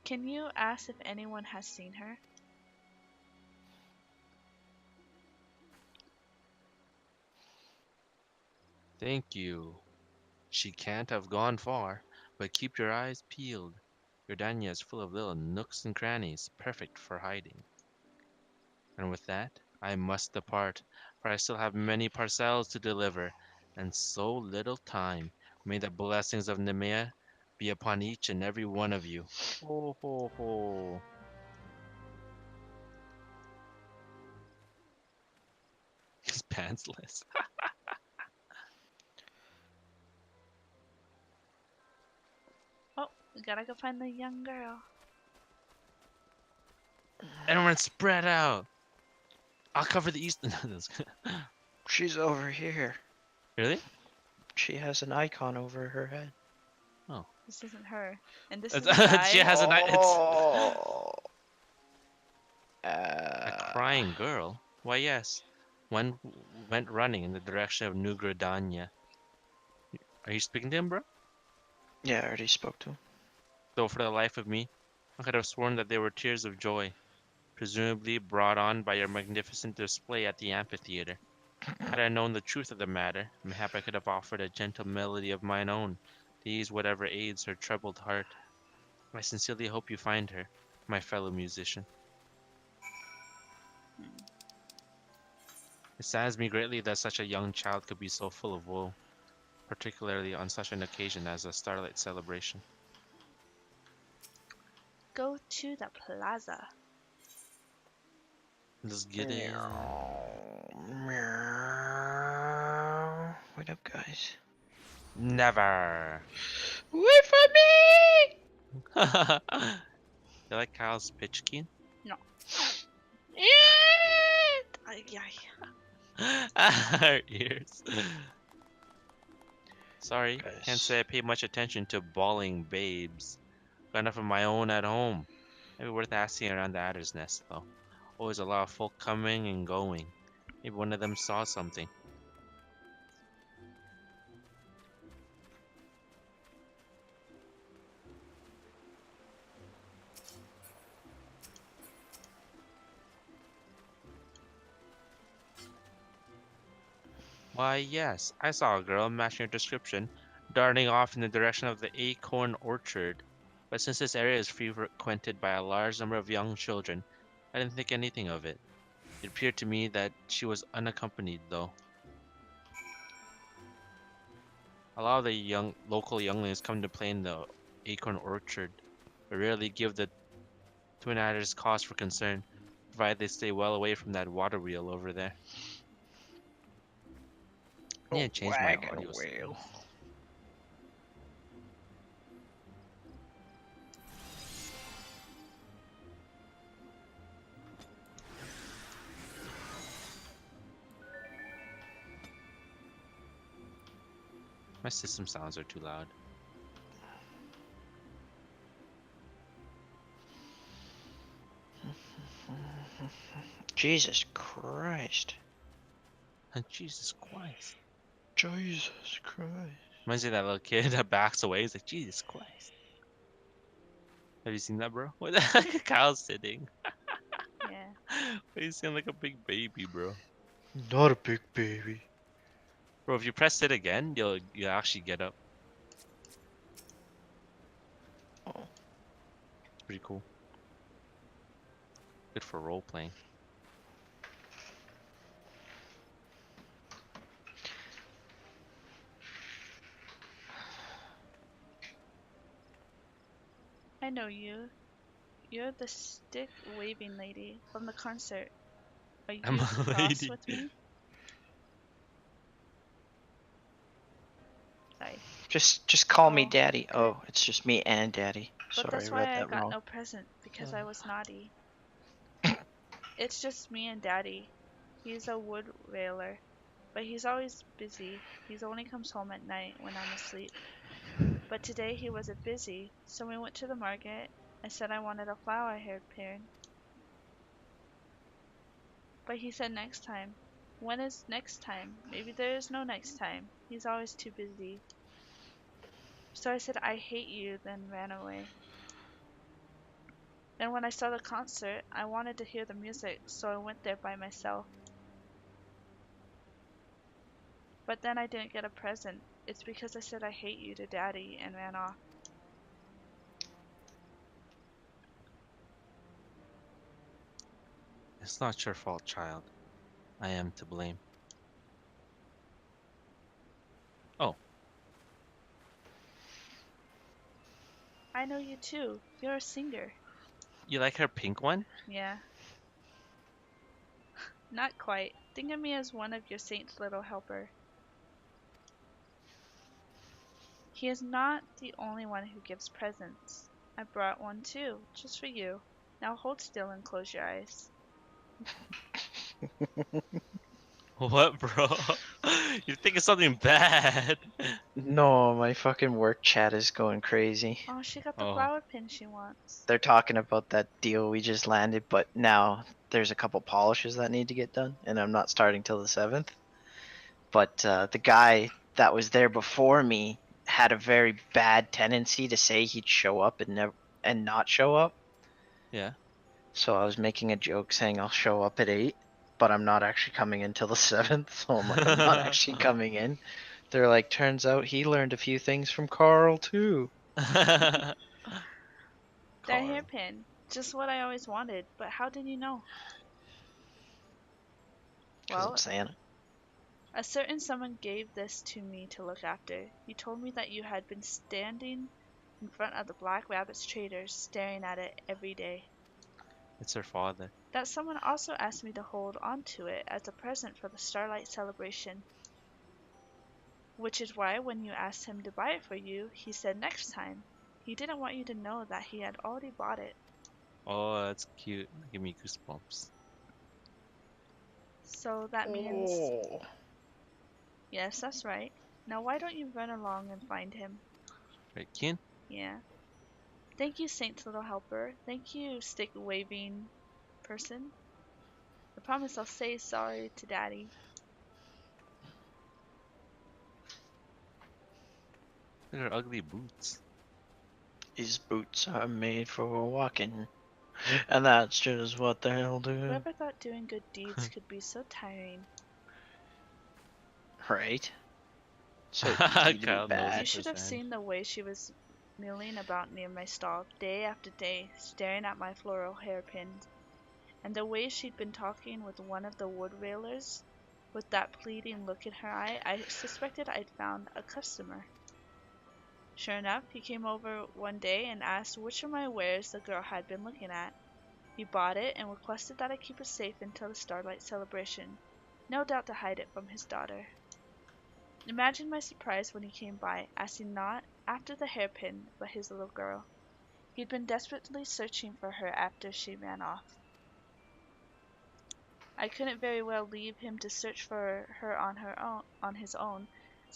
Can you ask if anyone has seen her? Thank you. She can't have gone far, but keep your eyes peeled. Gridania is full of little nooks and crannies, perfect for hiding. And with that, I must depart, for I still have many parcels to deliver, and so little time. May the blessings of Nemea be upon each and every one of you. Ho, ho, ho. He's pantsless. Oh, we gotta go find the young girl. Everyone spread out. I'll cover the east. She's over here. Really? She has an icon over her head. Oh. This isn't her. And this is a guy. She has a nice. It's Oh. a crying girl. Why, yes. One went running in the direction of New Gridania. Are you speaking to him, bro? Yeah, I already spoke to him. Though for the life of me, I could have sworn that they were tears of joy, presumably brought on by your magnificent display at the amphitheater. Had I known the truth of the matter, mayhap I could have offered a gentle melody of mine own to ease whatever aids her troubled heart. I sincerely hope you find her, my fellow musician. It saddens me greatly that such a young child could be so full of woe, particularly on such an occasion as a starlight celebration. Go to the plaza. Let's get it. Meow. What up, guys? Never. Wait for me! You like Kyle's pitch keen? No. Yeah! Ay, ay. Our ears. Sorry, can't Guys, say I pay much attention to bawling babes. Got enough of my own at home. Maybe worth asking around the Adder's Nest, though. Always a lot of folk coming and going. Maybe one of them saw something. Why, yes, I saw a girl matching your description, darting off in the direction of the acorn orchard. But since this area is frequented by a large number of young children, I didn't think anything of it. It appeared to me that she was unaccompanied, though. A lot of the local younglings come to play in the acorn orchard, but rarely give the twin adders cause for concern, provided they stay well away from that water wheel over there. I need to change my wagon audio wheel. settings. My system sounds are too loud. Jesus Christ. And Jesus Christ. Jesus Christ. Reminds me of that little kid that backs away. He's like, Jesus Christ. Have you seen that, bro? What the Kyle's sitting. Yeah. He's sitting like a big baby, bro. Not a big baby. Bro, if you press it again, you'll actually get up. Oh. It's pretty cool. Good for role playing. I know you. You're the stick waving lady from the concert. Are I'm you a cross lady. with me? Sorry. Just call me Oh, daddy. okay. Oh, it's just me and daddy. But Sorry, I that's read why I that got wrong. no present, because I was naughty. It's just me and Daddy. He's a wood railer, but he's always busy. He only comes home at night when I'm asleep. But today he wasn't busy, so we went to the market. I said I wanted a flower hairpin, but he said next time. When is next time? Maybe there is no next time. He's always too busy. So I said I hate you, then ran away. Then when I saw the concert, I wanted to hear the music, so I went there by myself. But then I didn't get a present. It's because I said I hate you to Daddy and ran off. It's not your fault, child. I am to blame. Oh, I know you too. You're a singer. you like her pink one? Yeah, not quite. Think of me as one of your saint's little helper. He is not the only one who gives presents. I brought one too, just for you. Now hold still and close your eyes. What, bro? You're thinking something bad. No, my fucking work chat is going crazy. Oh, she got the Oh, flower pin she wants. They're talking about that deal we just landed, but now there's a couple polishes that need to get done, and I'm not starting till the 7th. But the guy that was there before me had a very bad tendency to say he'd show up and not show up. yeah. So I was making a joke saying I'll show up at 8, but I'm not actually coming in till the 7th. So I'm like, I'm not actually coming in. They're like, turns out he learned a few things from Carl too. That Carl. hairpin. Just what I always wanted, but how did you know? Because I'm Well, Santa. a certain someone gave this to me to look after. He told me that you had been standing in front of the Black Rabbit's traders, staring at it every day. It's her father. That someone also asked me to hold on to it as a present for the Starlight celebration. Which is why when you asked him to buy it for you, he said next time. He didn't want you to know that he had already bought it. Oh, that's cute. Give me goosebumps. So that means, Oh. yes, that's right. Now why don't you run along and find him? Right, Kian? Yeah. Thank you, Saint's little helper. Thank you, stick waving person. I promise I'll say sorry to Daddy. Look at her ugly boots. These boots are made for walking. And that's just what they'll do. Whoever thought doing good deeds could be so tiring? Right? So easy to be Kyle knows You bad. it should have firsthand. seen the way she was milling about near my stall, day after day, staring at my floral hairpins, and the way she'd been talking with one of the wood railers, with that pleading look in her eye. I suspected I'd found a customer. Sure enough, he came over one day and asked which of my wares the girl had been looking at. He bought it and requested that I keep it safe until the Starlight celebration, no doubt to hide it from his daughter. Imagine my surprise when he came by, asking not after the hairpin, but his little girl. He'd been desperately searching for her after she ran off. I couldn't very well leave him to search for her on his own,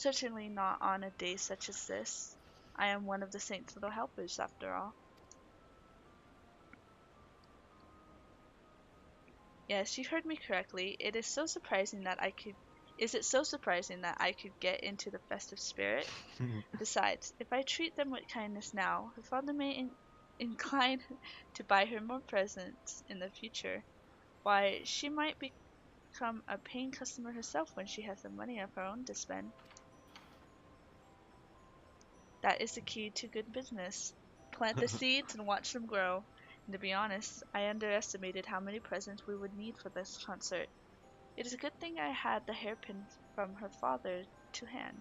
Certainly not on a day such as this. I am one of the saint's little helpers, after all. Yes, you heard me correctly. Is it so surprising that I could get into the festive spirit? Besides, if I treat them with kindness now, her father may incline to buy her more presents in the future. Why, she might become a paying customer herself when she has the money of her own to spend. That is the key to good business. Plant the seeds and watch them grow. And to be honest, I underestimated how many presents we would need for this concert. It is a good thing I had the hairpin from her father to hand.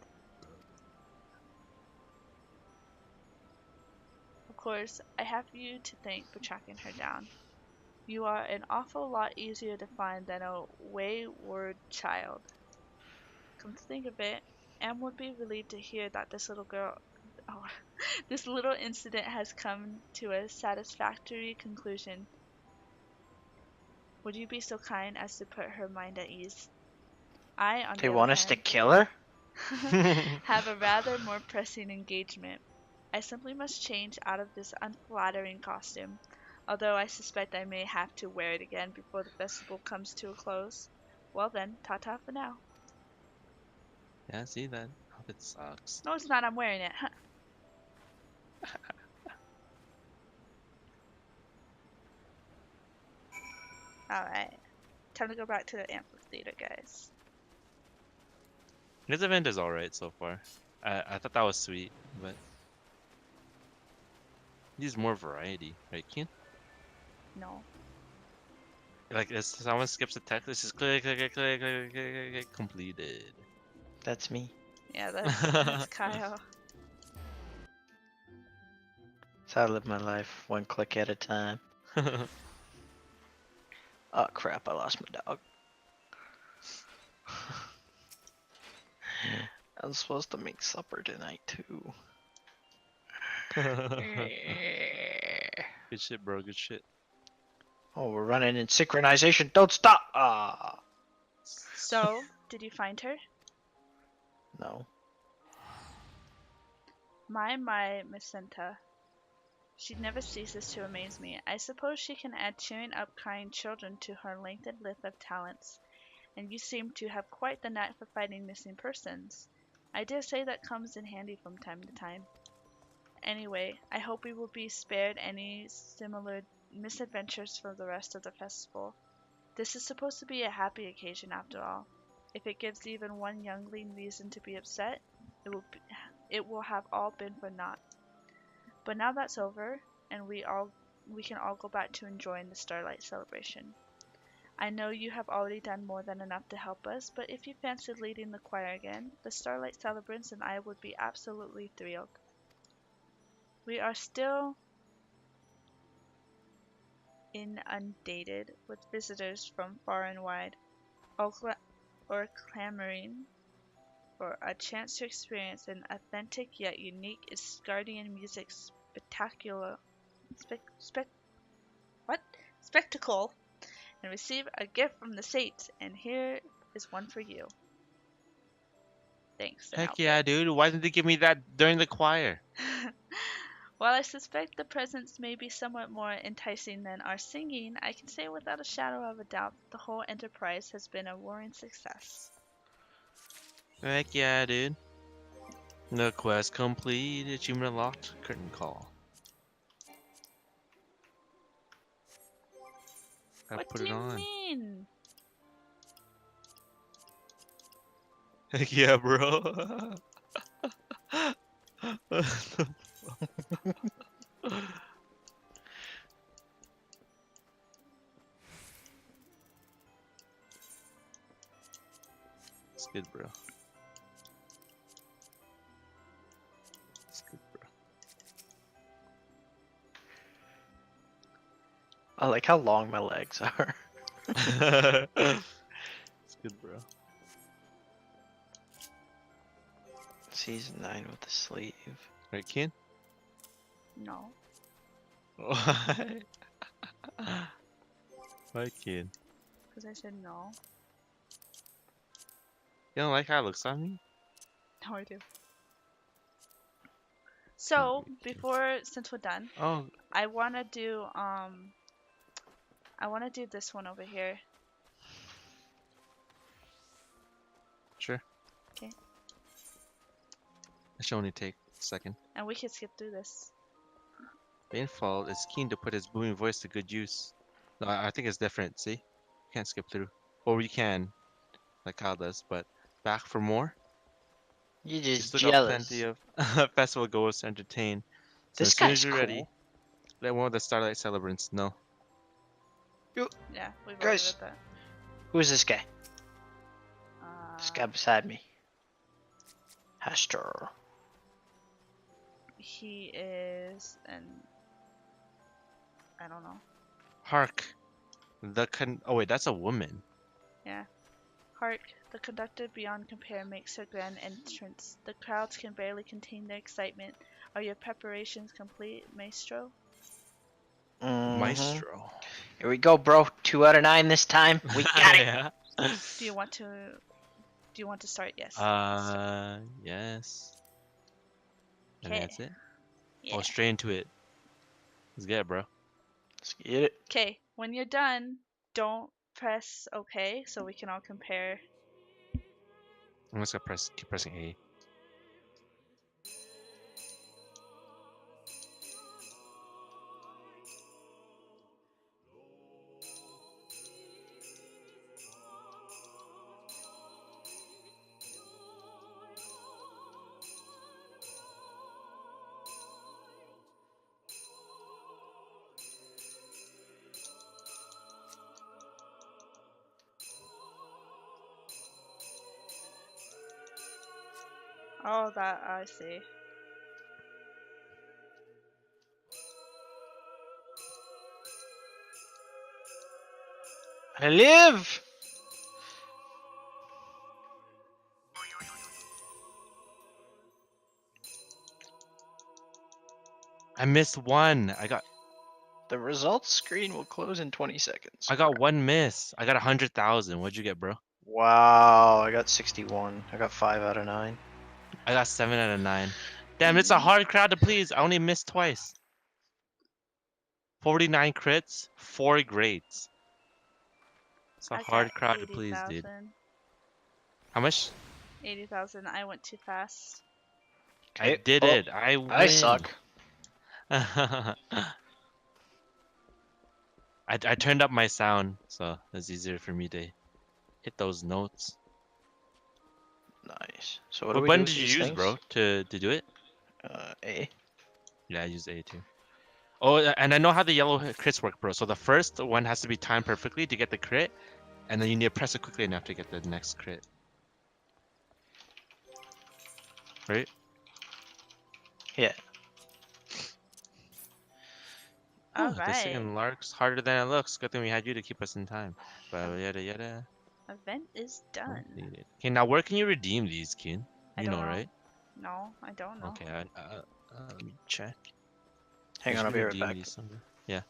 Of course, I have you to thank for tracking her down. You are an awful lot easier to find than a wayward child. Come to think of it, Anne would be relieved to hear that oh, this little incident has come to a satisfactory conclusion. Would you be so kind as to put her mind at ease? I, on They the other want us to hand, kill her? have a rather more pressing engagement. I simply must change out of this unflattering costume, although I suspect I may have to wear it again before the festival comes to a close. Well then, ta-ta for now. Yeah, see that outfit sucks. No, it's not. I'm wearing it. Alright. Time to go back to the amphitheater, guys. This event is alright so far. I thought that was sweet, but needs more variety, right, Keen? No. Like, if someone skips a text, it's just click, click, click, click, click, click, click, click, completed. That's me. Yeah, that's Kyle. That's how I live my life, one click at a time. Oh crap, I lost my dog. I was supposed to make supper tonight too. Good shit, bro. Good shit. Oh, we're running in synchronization. Don't stop! Ah, So, did you find her? no. My, Miss Senta. She never ceases to amaze me. I suppose she can add cheering up crying children to her lengthened list of talents, and you seem to have quite the knack for finding missing persons. I dare say that comes in handy from time to time. Anyway, I hope we will be spared any similar misadventures for the rest of the festival. This is supposed to be a happy occasion after all. If it gives even one youngling reason to be upset, it will have all been for naught. But now that's over, and we can all go back to enjoying the Starlight celebration. I know you have already done more than enough to help us, but if you fancied leading the choir again, the Starlight celebrants and I would be absolutely thrilled. We are still inundated with visitors from far and wide, all clamoring for a chance to experience an authentic yet unique Isgardian music spectacular spec, what? Spectacle, and receive a gift from the saints, and here is one for you. Thanks, an Heck yeah, outfit. dude. Why didn't they give me that during the choir? While I suspect the presents may be somewhat more enticing than our singing, I can say without a shadow of a doubt that the whole enterprise has been a roaring success. Heck yeah, dude. The quest complete. Achievement unlocked. Curtain call. Gotta What put do it you on. mean? Heck yeah, bro. It's good, bro. It's good, I like how long my legs are. bro. It's good, bro. Season 9 with the sleeve. Right, Ken? No. Why? Why, Ken? Because I said no. You don't like how it looks on me? Now I do. So since we're done, Oh, I wanna do this one over here. sure. Okay. It should only take a second. And we can skip through this. Rainfall is keen to put his booming voice to good use. No, I think it's different. See, you can't skip through, or we can, like Kyle does. But back for more. You're You just still got plenty jealous. of festival goers to entertain. So This as soon as guy's you're ready, cool. let one of the Starlight Celebrants know. Yeah, we've already Guys, read that. who is this guy? This guy beside me. Hastur. He is I don't know. Hark, Oh wait, that's a woman. Yeah. Hark, the conductor beyond compare makes her grand entrance. The crowds can barely contain their excitement. Are your preparations complete, Maestro? Maestro. Here we go, bro. 2 out of 9 this time. We got it. Yeah. Do you want to start? Yes. Yes. And Okay. that's it. Yeah. Oh, straight into it. Let's get it, bro. Let's get it. Okay. When you're done, don't press OK so we can all compare. I'm just gonna keep pressing A. Oh, that I see. I live. I missed one. The results screen will close in 20 seconds. I got one miss. I got 100,000. What'd you get, bro? Wow, I got 61. I got 5 out of 9. I got 7 out of 9. Damn, it's a hard crowd to please. I only missed twice. 49 crits, 4 greats. It's a I hard got crowd to please, dude. 80,000. How much? 80,000. I went too fast. I Okay. did it. I win. I suck. I turned up my sound, so it's easier for me to hit those notes. Nice. So what do What we do button with did you these use, things? bro, to do it? A. Yeah, I used A too. Oh, and I know how the yellow crits work, bro. So the first one has to be timed perfectly to get the crit, and then you need to press it quickly enough to get the next crit. Right? Yeah. All This right. second lark's harder than it looks. Good thing we had you to keep us in time. But yada yada. Event is done. Completed. Okay, now where can you redeem these, Keen? I You don't know, know. right? No, I don't know. Okay, let me check. Hang You on, I'll can be right redeem back. these somewhere. Yeah.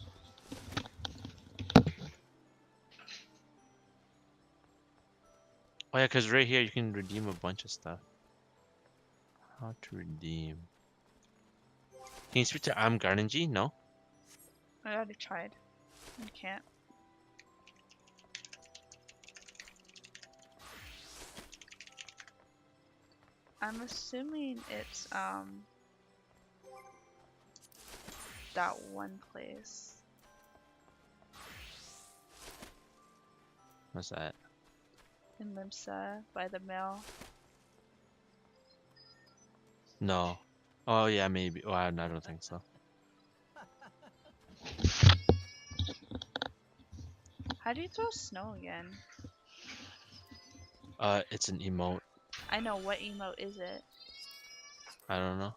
Oh yeah, because right here you can redeem a bunch of stuff. How to redeem? Can you speak to Garnanji? No? I already tried. I can't. I'm assuming it's that one place. What's that? In Limsa by the mill. No. Oh yeah, maybe. Oh, I don't think so. How do you throw snow again? It's an emote. I know, what emote is it? I don't know.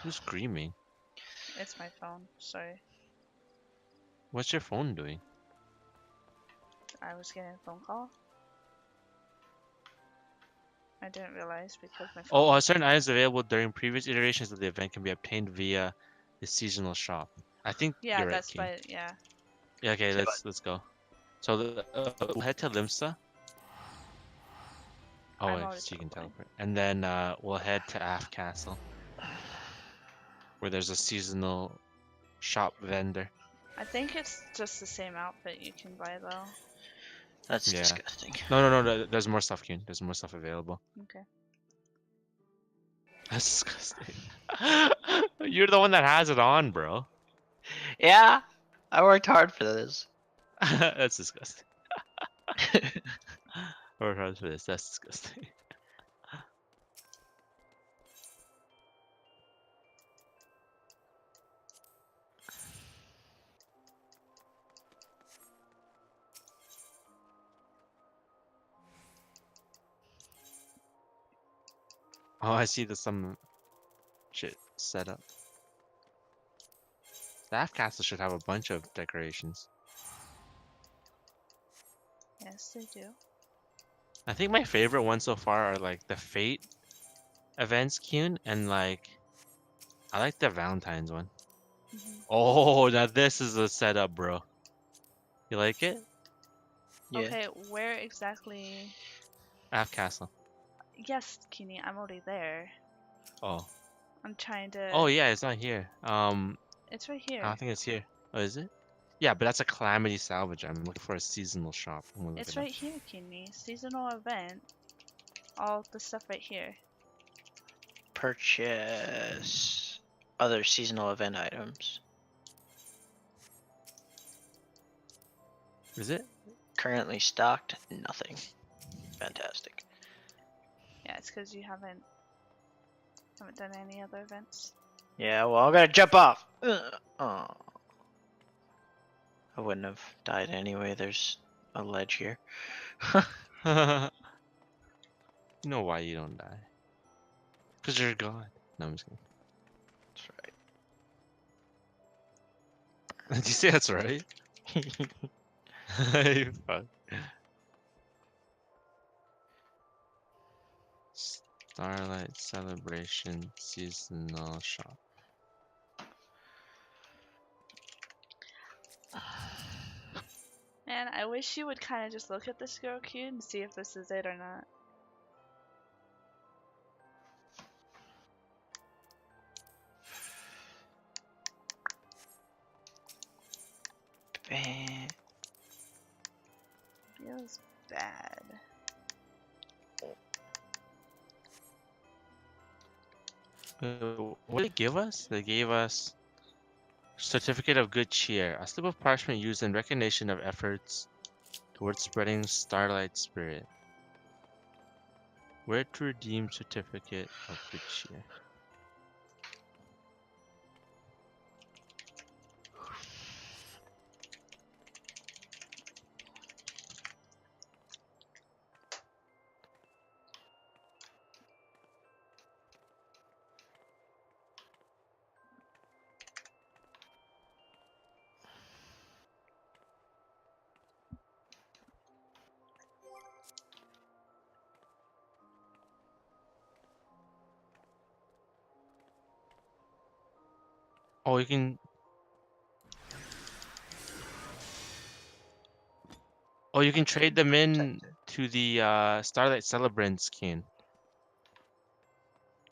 Who's screaming? It's my phone. Sorry. What's your phone doing? I was getting a phone call. I didn't realize because my phone. Oh, certain items available during previous iterations of the event can be obtained via the seasonal shop. I think Yeah, you're right, that's King. by yeah. Yeah, okay, Say let's go. So we'll head to Limsa. Oh, I'm wait, already so you can teleporting. teleport. And then we'll head to Aft Castle, where there's a seasonal shop vendor. I think it's just the same outfit you can buy though. That's Yeah. disgusting. No, there's more stuff, Keen. There's more stuff available. Okay. That's disgusting. You're the one that has it on, bro. Yeah, I worked hard for this. That's disgusting. I worked hard for this. That's disgusting. Oh, I see there's some shit set up. Staff Castle should have a bunch of decorations. Yes, they do. I think my favorite ones so far are like the Fate events, Kyun, and like I like the Valentine's one. Mhm. Oh, now this is a setup, bro. You like it? Yeah. Okay, where exactly? Aft Castle. Yes, Kini, I'm already there. Oh. I'm trying to. Oh yeah, it's not here. It's right I here. don't think it's here. Oh, is it? Yeah, but that's a Calamity Salvage. I'm looking for a seasonal shop. I'm gonna look It's it up. right here, Kini. Seasonal event. All the stuff right here. Purchase other seasonal event items. Is it? Currently stocked, nothing. Fantastic. Yeah, it's because you haven't done any other events. Yeah, well, I'm gonna jump off. Oh. I wouldn't have died anyway. There's a ledge here. You know why you don't die? Cause you're God. No, I'm just kidding. That's Did you say that's right? right. You fuck. Starlight Celebration seasonal shop. Man, I wish you would kind of just look at this girl cute and see if this is it or not. Feels bad. What did they give us? They gave us Certificate of Good Cheer, a slip of parchment used in recognition of efforts towards spreading Starlight Spirit. Where to redeem Certificate of Good Cheer? Oh, you can. Oh, you can trade them in to the Starlight Celebrant skin.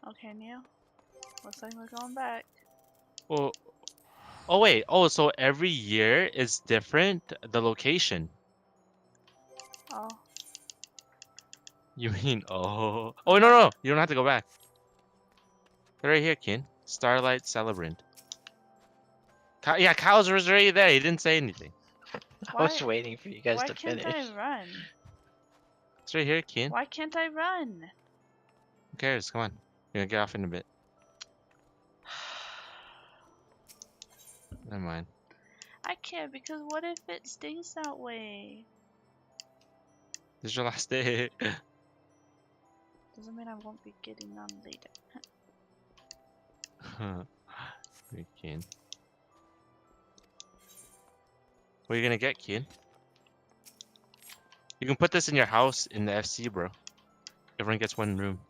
Okay, Neil. Looks like we're going back. Oh, oh wait. Oh, so every year is different. The location. Oh. You mean? Oh. Oh no. You don't have to go back. They're right here, Kin. Starlight Celebrant. Yeah, Kyle's was already there. He didn't say anything. I was waiting for you guys Why to can't finish. I run? It's right here, Kin. Why can't I run? Who cares? Come on. You're gonna get off in a bit. Never mind. I can't because what if it stings that way? This is your last day. Doesn't mean I won't be getting on later. Hey, Kin. What are you gonna get, Kin? You can put this in your house in the FC, bro. Everyone gets one room.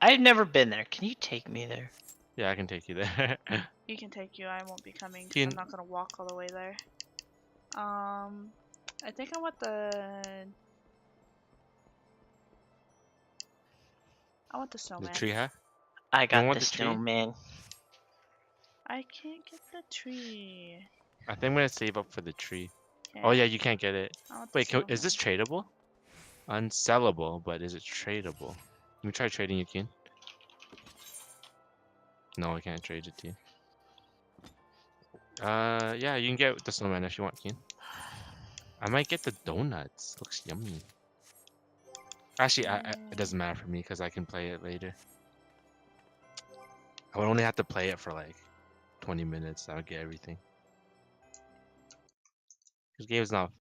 I've never been there. Can you take me there? Yeah, I can take you there. You can take you. I won't be coming 'cause Can- I'm not gonna walk all the way there. I think I want the. I want the The snowman. tree hat? I You don't got want the the tree? snowman. I can't get the tree. I think I'm gonna save up for the tree. Okay. Oh yeah, you can't get it. I want the Wait, is this snowman. tradable? Unsellable, but is it tradable? Let me try trading you, Keen. No, I can't trade it to you. Yeah, you can get the snowman if you want, Keen. I might get the donuts. Looks yummy. Actually, it doesn't matter for me because I can play it later. I would only have to play it for like 20 minutes. I would get everything. This game's not